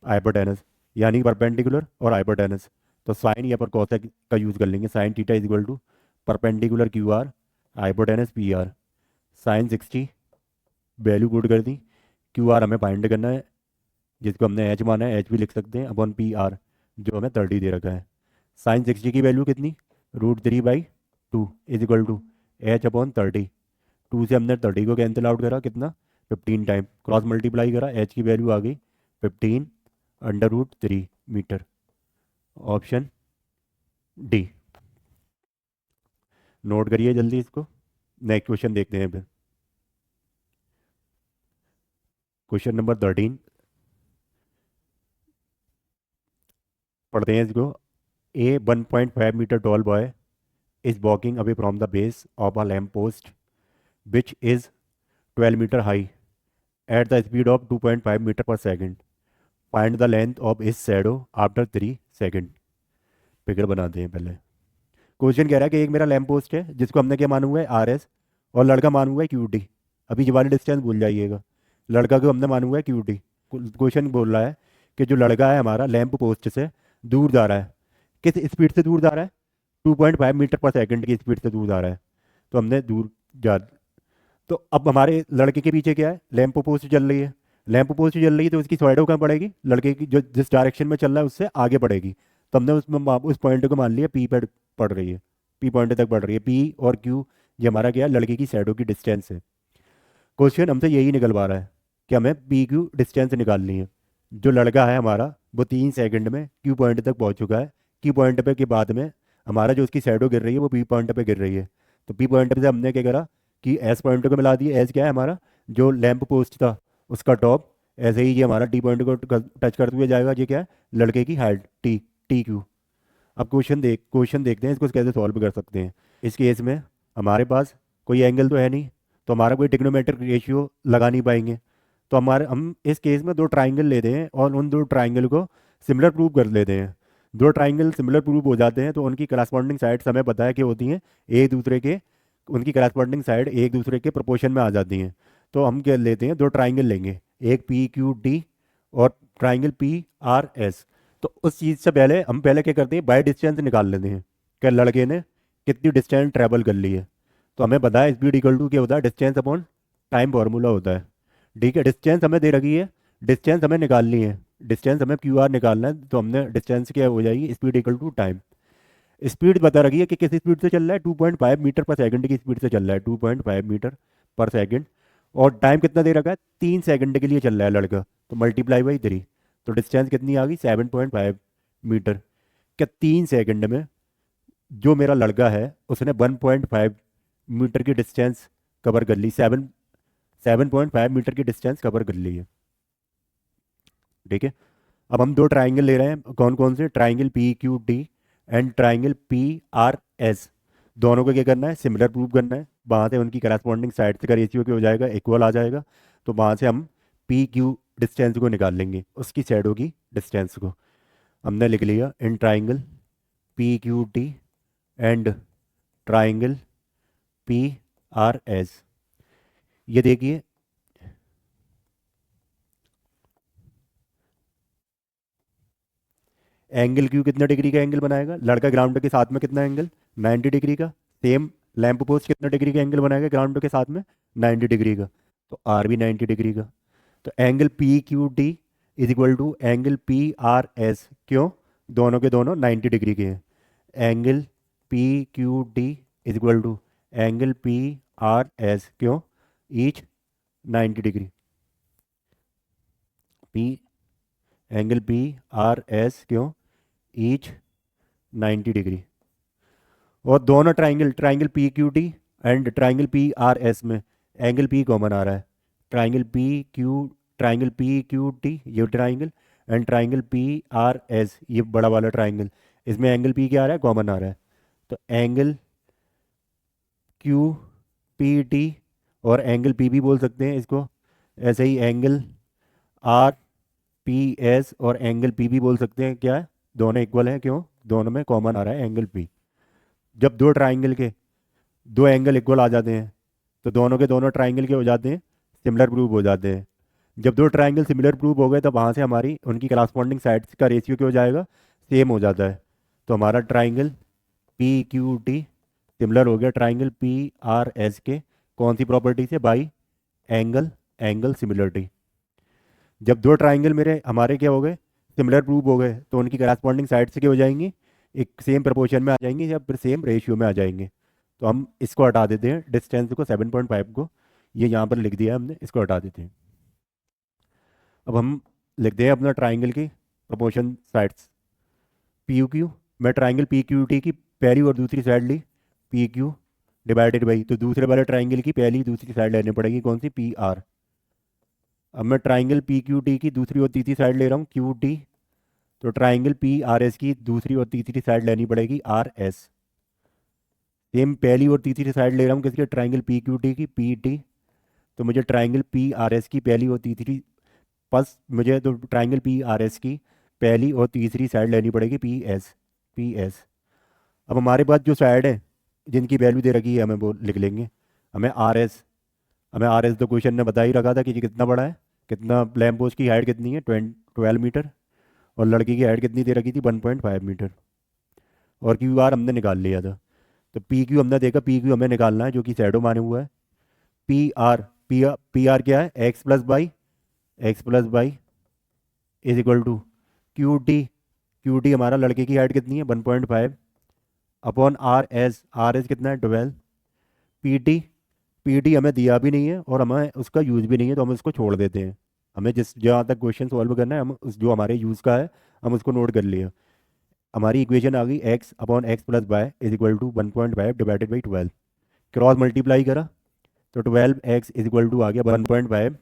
[SPEAKER 1] हाइपोटेनस, यानी परपेंडिकुलर और हाइपोटेनस। तो साइन या पर कॉसेक का यूज़ कर लेंगे। Sine theta is equal to perpendicular QR, hypotenuse PR। Sine 60 value put कर दी, QR हमें फाइंड करना है जिसको हमने H माना है, H भी लिख सकते हैं अपॉन PR जो हमें 30 दे रखा है। साइन 60 की वैल्यू कितनी √3/2 इज इक्वल टू H/30। 2 से हमने 30 को कैंसिल आउट करा कितना 15 टाइम, क्रॉस मल्टीप्लाई करा, H की वैल्यू आ गई 15√3 मीटर। Option D. नोट करिए जल्दी इसको। नेक्स्ट क्वेश्चन देखते हैं फिर। क्वेश्चन नंबर 13 पढ़ते हैं इसको। A 1.5 meter tall boy is walking away from the base of a lamp post which is 12 meter high at the speed of 2.5 meter per second. Find the length of his shadow after 3 second. Figure बनाते हैं पहले। Question कह रहा है कि एक मेरा lamp post है जिसको हमने क्या माना हुआ है RS, और लड़का माना हुआ है QD। अभी ये वाली डिस्टेंस भूल जाइएगा, लड़का को हमने माना हुआ है QD। क्वेश्चन बोल रहा है कि जो लड़का है हमारा लैम्प पोस्ट से दूर जा रहा है, किस स्पीड से दूर जा रहा है 2.5 मीटर पर सेकंड की स्पीड से दूर जा रहा है, तो हमने दूर जा। तो अब हमारे लड़के के पीछे क्या है, लैंप पोस्ट चल रही है। लैंप पोस्ट चल रही है तो उसकी शैडो कहाँ पड़ेगी, लड़के की जो जिस डायरेक्शन में चल रहा है उससे आगे पड़ेगी। तो हमने उसमें उस पॉइंट को मान लिया पी पर पड़ रही है, पी पॉइंट तक पड़ रही है। पी और क्यू ये हमारा क्या है, लड़के की शैडो की डिस्टेंस है। क्वेश्चन हमसे यही निकलवा रहा है कि हमें पी क्यू डिस्टेंस निकालनी है। जो लड़का है हमारा वो 3 सेकंड में क्यू पॉइंट तक पहुंच चुका है। क्यू पॉइंट पे के बाद में हमारा जो उसकी शैडो गिर रही है वो पी पॉइंट पे गिर रही है। तो पी पॉइंट पे से हमने क्या करा कि एस पॉइंट को मिला दिया। एस क्या है हमारा, जो लैंप पोस्ट था उसका टॉप। ऐसे ही ये हमारा टी पॉइंट को टच करते हुए जाएगा। ये क्या है, लड़के की हाइट टी, टी क्यू। अब क्वेश्चन देखते हैं इसको कैसे सॉल्व कर सकते हैं। इस केस में हमारे पास कोई एंगल तो है नहीं, तो हमारा कोई ट्रिग्नोमेट्रिक रेशियो लगा नहीं पाएंगे। तो हम इस केस में दो ट्राइंगल लेते हैं और उन दो ट्राइंगल को सिमिलर प्रूव कर लेते हैं। दो ट्राइंगल सिमिलर प्रूव हो जाते हैं तो उनकी करस्पॉन्डिंग साइड्स हमें पता है कि होती हैं एक दूसरे के, उनकी करस्पॉन्डिंग साइड एक दूसरे के प्रोपोर्शन में आ जाती हैं। तो हम क्या लेते हैं, दो ट्राइंगल लेंगे, एक पी क्यू डी और ट्राइंगल पी आर एस। तो उस चीज़ से पहले हम पहले क्या करते हैं, बाय डिस्टेंस निकाल लेते हैं कि लड़के ने कितनी डिस्टेंस ट्रैवल कर ली है। तो हमें पता है स्पीड इक्वल टू क्या होता है, डिस्टेंस अपॉन टाइम फार्मूला होता है। ठीक है, डिस्टेंस हमें दे रखी है, डिस्टेंस हमें निकालनी है, डिस्टेंस हमें क्यू आर निकालना है। तो हमने डिस्टेंस क्या हो जाएगी, speed equal to time. Speed बता रखी है कि किस स्पीड से चल रहा है, 2.5 मीटर पर सेकंड की स्पीड से चल रहा है, 2.5 मीटर पर सेकंड। और टाइम कितना दे रखा है, 3 सेकंड के लिए चल रहा है लड़का, तो मल्टीप्लाई बाई 3। तो डिस्टेंस कितनी आ गई, 7.5 मीटर। क्या 3 सेकंड में जो मेरा लड़का है उसने 1.5 मीटर की डिस्टेंस कवर कर ली, 7.5 मीटर की डिस्टेंस कवर कर ली है। ठीक है, अब हम दो ट्राइंगल ले रहे हैं, कौन कौन से, triangle P Q D and triangle P R S. दोनों को क्या करना है, सिमिलर प्रूव करना है। वहाँ से उनकी करस्पॉन्डिंग साइड से का रेशियो क्या हो जाएगा, इक्वल आ जाएगा। तो वहाँ से हम पी क्यू डिस्टेंस को निकाल लेंगे, उसकी शैडो की डिस्टेंस को। हमने लिख लिया in triangle P Q D and triangle P R S. ये देखिए, एंगल क्यू कितना डिग्री का एंगल बनाएगा, लड़का ग्राउंड के साथ में कितना एंगल, 90 डिग्री का। सेम लैंप पोस्ट कितना डिग्री का एंगल बनाएगा ग्राउंड के साथ में, 90 डिग्री का। तो आर भी 90 डिग्री का। तो angle P Q D is equal to angle P R S. क्यों, दोनों के दोनों 90 डिग्री के हैं। Angle P Q D is equal to angle P R S, क्यों, each 90 degree. P angle P R S क्यों, ईच 90 डिग्री। और दोनों triangle, triangle P Q T and triangle P R S में angle P common आ रहा है। Triangle P Q, triangle P Q T ये triangle, and triangle P R S ये बड़ा वाला ट्राइंगल, इसमें एंगल पी क्या आ रहा है, कॉमन आ रहा है। तो एंगल क्यू पी टी और एंगल पी भी बोल सकते हैं इसको। ऐसे ही एंगल आर पी एस और एंगल पी भी बोल सकते हैं, क्या है, दोनों इक्वल हैं, क्यों, दोनों में कॉमन आ रहा है एंगल पी। जब दो ट्राइंगल के दो एंगल इक्वल आ जाते हैं तो दोनों के दोनों ट्राइंगल के हो जाते हैं, सिमिलर प्रूव हो जाते हैं। जब दो ट्राइंगल सिमिलर प्रूव हो गए तो वहाँ से हमारी उनकी करस्पॉन्डिंग साइड्स का रेशियो क्या हो जाएगा, सेम हो जाता है। तो हमारा triangle P Q T similar हो गया ट्राइंगल पी आर एस के, कौन सी प्रॉपर्टी से, बाई एंगल, एंगल सिमिलरिटी। जब दो ट्राइंगल मेरे हमारे क्या हो गए, सिमिलर प्रूव हो गए, तो उनकी करस्पॉन्डिंग साइड से क्या हो जाएंगी, एक सेम प्रपोर्शन में आ जाएंगी या फिर सेम रेशियो में आ जाएंगे। तो हम इसको हटा देते हैं, डिस्टेंस को 7.5 को ये यहाँ पर लिख दिया है हमने, इसको हटा देते हैं। अब हम लिखते हैं अपना ट्राइंगल की proportion sides. P U Q, मैं ट्राइंगल पी क्यू टी की पहली और दूसरी साइड ली, पी क्यू डिवाइडेड बाई, तो दूसरे वाले ट्राइंगल की पहली दूसरी साइड लेनी पड़ेगी, कौन सी, पी आर। अब मैं ट्राइंगल पी क्यू टी की दूसरी और तीसरी साइड ले रहा हूँ, क्यू टी। तो ट्राइंगल पी आर एस की दूसरी और तीसरी साइड लेनी पड़ेगी, आर एस। सेम पहली और तीसरी साइड ले रहा हूँ किसके, ट्राइंगल पी क्यू टी की, पी टी। तो मुझे ट्राइंगल पी आर एस की पहली और तीसरी, बस मुझे तो ट्राइंगल पी आर एस की पहली और तीसरी साइड लेनी पड़ेगी, पी एस, पी एस। अब हमारे पास जो साइड है जिनकी वैल्यू दे रखी है हमें वो लिख लेंगे। हमें आर एस, हमें आर एस तो क्वेश्चन ने बता ही रखा था कि ये कितना बड़ा है, कितना, लैंप पोस्ट की हाइट कितनी है, 12 मीटर, और लड़की की हाइट कितनी दे रखी थी, 1.5 मीटर। और क्यू आर हमने निकाल लिया था। तो पी क्यू हमने देखा, पी क्यू हमें निकालना है जो कि शैडो माने हुआ है। पी आर क्या है, x plus y is equal to Q T हमारा लड़के की हाइट कितनी है 1.5 अपॉन आर एस कितना है 12। पी टी हमें दिया भी नहीं है और हमें उसका यूज़ भी नहीं है, तो हम उसको छोड़ देते हैं। हमें जिस जहाँ तक क्वेश्चन सॉल्व करना है हम उस जो हमारे यूज़ का है हम उसको नोट कर लिए। हमारी इक्वेशन आ गई x upon x plus y is equal to 1.5 divided by 12। Cross multiply करा तो 12x इज इक्वल टू आ गया 1.5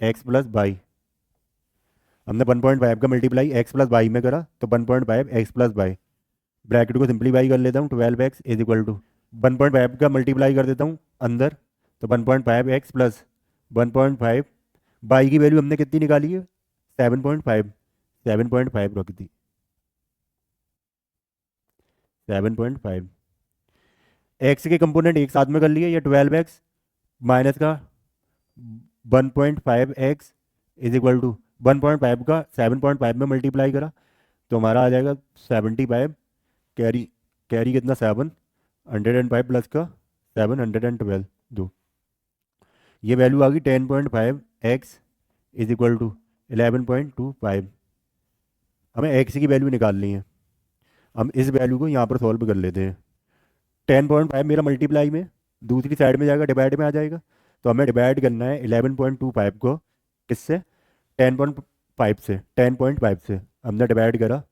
[SPEAKER 1] एक्स प्लस बाई। हमने 1.5 का मल्टीप्लाई एक्स प्लस बाई में करा तो 1.5 एक्स प्लस बाई। ब्रैकेट को सिंप्लीफाई कर लेता हूँ, 12x इज इक्वल टू 1.5 का मल्टीप्लाई कर देता हूँ अंदर, तो 1.5 एक्स प्लस 1.5 बाई की वैल्यू हमने कितनी निकाली है 7.5। 7.5 रख दी, 7.5। एक्स के कंपोनेंट एक साथ में कर लिए, ये 12x माइनस का 1.5x इज इक्वल टू 1.5 का 7.5 में मल्टीप्लाई करा तो हमारा आ जाएगा 75। कैरी कैरी कितना 7, 105 प्लस का 712 दो, ये वैल्यू आ गई 10.5x इज इक्वल टू 11.25। हमें एक्स की वैल्यू निकालनी है, हम इस वैल्यू को यहाँ पर सॉल्व कर लेते हैं। 10.5 मेरा मल्टीप्लाई में दूसरी साइड में जाएगा, डिवाइड में आ जाएगा, तो हमें डिवाइड करना है 11.25 को किससे 10.5 से हमने डिवाइड करा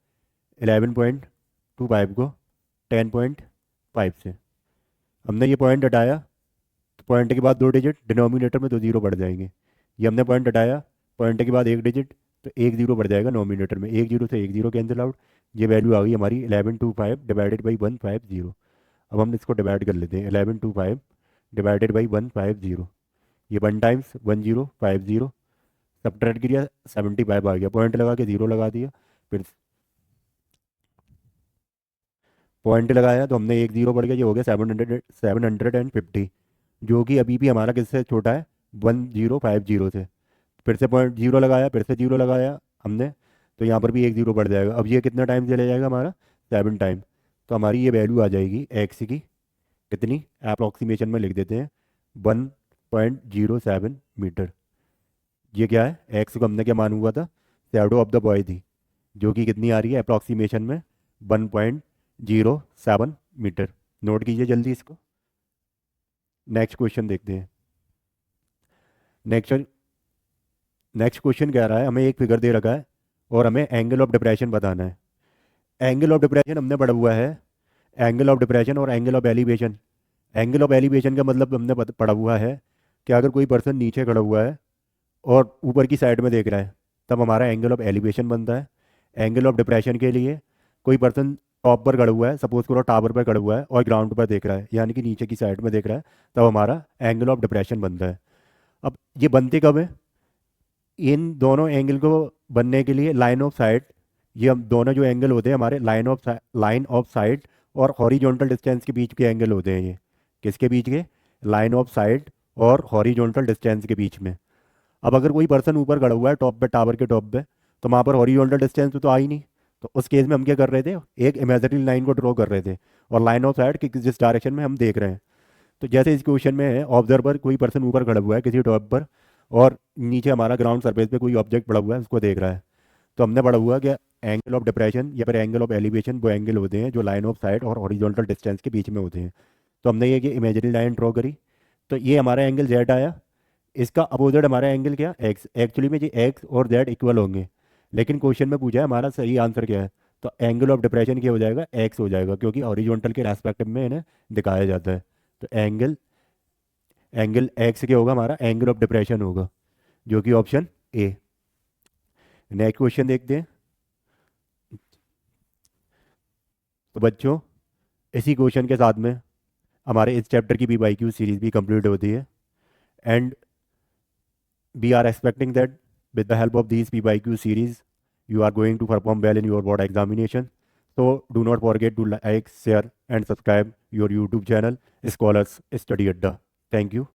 [SPEAKER 1] 11.25 को 10.5 से। हमने ये पॉइंट हटाया तो पॉइंट के बाद 2 डिजिट डिनोमिनेटर में, तो जीरो बढ़ जाएंगे। ये हमने पॉइंट हटाया, पॉइंट के बाद 1 डिजिट तो 1 जीरो बढ़ जाएगा नोमिनेटर में, 1 जीरो से 1 जीरो कैंसिल आउट। ये वैल्यू आ गई हमारी 1125 डिवाइडेड बाई 150। अब हम इसको डिवाइड कर लेते हैं, 1125 डिवाइडेड बाई 150, ये 1 टाइम्स 1050 सब्ट्रैक्ट किया 75 आ गया, पॉइंट लगा के जीरो लगा दिया, फिर पॉइंट लगाया तो हमने 1 जीरो बढ़ गया, ये हो गया 750, जो कि अभी भी हमारा किससे छोटा है 1050 से। फिर से पॉइंट जीरो लगाया, फिर से जीरो लगाया हमने, तो यहाँ पर भी 1 जीरो बढ़ जाएगा। अब ये कितना टाइम चले जाएगा हमारा 7 टाइम, तो हमारी ये वैल्यू आ जाएगी एक्स की कितनी, अप्रॉक्सीमेशन में लिख देते हैं 1.07 मीटर। ये क्या है, एक्स को हमने क्या मान हुआ था, शैडो ऑफ द बॉय थी, जो कि कितनी आ रही है अप्रॉक्सीमेशन में 1.07 मीटर। नोट कीजिए जल्दी इसको। नेक्स्ट क्वेश्चन देखते हैं। नेक्स्ट नेक्स्ट क्वेश्चन कह रहा है हमें एक फिगर दे रखा है और हमें एंगल ऑफ डिप्रेशन बताना है। एंगल ऑफ डिप्रेशन हमने पढ़ा हुआ है, एंगल ऑफ डिप्रेशन और angle of elevation. Angle of elevation का मतलब हमने पढ़ा हुआ है कि अगर कोई पर्सन नीचे खड़ा हुआ है और ऊपर की साइड में देख रहा है तब हमारा एंगल ऑफ एलिवेशन बनता है। एंगल ऑफ डिप्रेशन के लिए कोई पर्सन टॉप पर खड़ा हुआ है, सपोज करो टावर पर खड़ा हुआ है और ग्राउंड पर देख रहा है, यानी कि नीचे की साइड में देख रहा है, तब हमारा एंगल ऑफ डिप्रेशन बनता है। अब ये बनते कब है, इन दोनों एंगल को बनने के लिए लाइन ऑफ साइट, ये हम दोनों जो एंगल होते हैं हमारे लाइन ऑफ साइट और हॉरिजॉन्टल डिस्टेंस के बीच के एंगल होते हैं। ये किसके बीच के, लाइन ऑफ साइट और हॉरिजॉन्टल डिस्टेंस के बीच में। अब अगर कोई पर्सन ऊपर खड़ा हुआ है टॉप पे, टावर के टॉप पे, तो वहाँ पर हॉरिजॉन्टल डिस्टेंस तो आ ही नहीं, तो उस केस में हम क्या कर रहे थे, एक इमेजिनरी लाइन को ड्रॉ कर रहे थे और लाइन ऑफ साइट की जिस डायरेक्शन में हम देख रहे हैं। तो जैसे इस क्वेश्चन में है, ऑब्जर्वर कोई पर्सन ऊपर खड़ा हुआ है किसी टॉप पर और नीचे हमारा ग्राउंड सरफेस पे कोई ऑब्जेक्ट पड़ा हुआ है उसको देख रहा है, तो हमने पढ़ा हुआ कि एंगल ऑफ डिप्रेशन या फिर एंगल ऑफ एलिवेशन वो एंगल होते हैं जो लाइन ऑफ साइट और हॉरिजॉन्टल डिस्टेंस के बीच में होते हैं। तो हमने ये कि इमेजिनरी लाइन ड्रॉ करी, तो ये हमारा एंगल जेड आया, इसका अपोजिट हमारा एंगल क्या, एक्स। एक्चुअली में जी एक्स और जेड इक्वल होंगे, लेकिन क्वेश्चन में पूछा है हमारा सही आंसर क्या है, तो एंगल ऑफ डिप्रेशन क्या हो जाएगा, एक्स हो जाएगा, क्योंकि हॉरिजॉन्टल के रेस्पेक्टिव में इन्हें दिखाया जाता है। तो एंगल एंगल एक्स क्या होगा, हमारा एंगल ऑफ डिप्रेशन होगा, जो कि ऑप्शन ए। नेक्स्ट क्वेश्चन देखते हैं। तो बच्चों इसी क्वेश्चन के साथ में हमारे इस चैप्टर की PYQ सीरीज भी कंप्लीट होती है, and we are expecting that with the help of these PYQ series, you are going to perform well in your board examination. So do not forget to like, share and subscribe your YouTube channel, Scholars Study Adda. Thank you.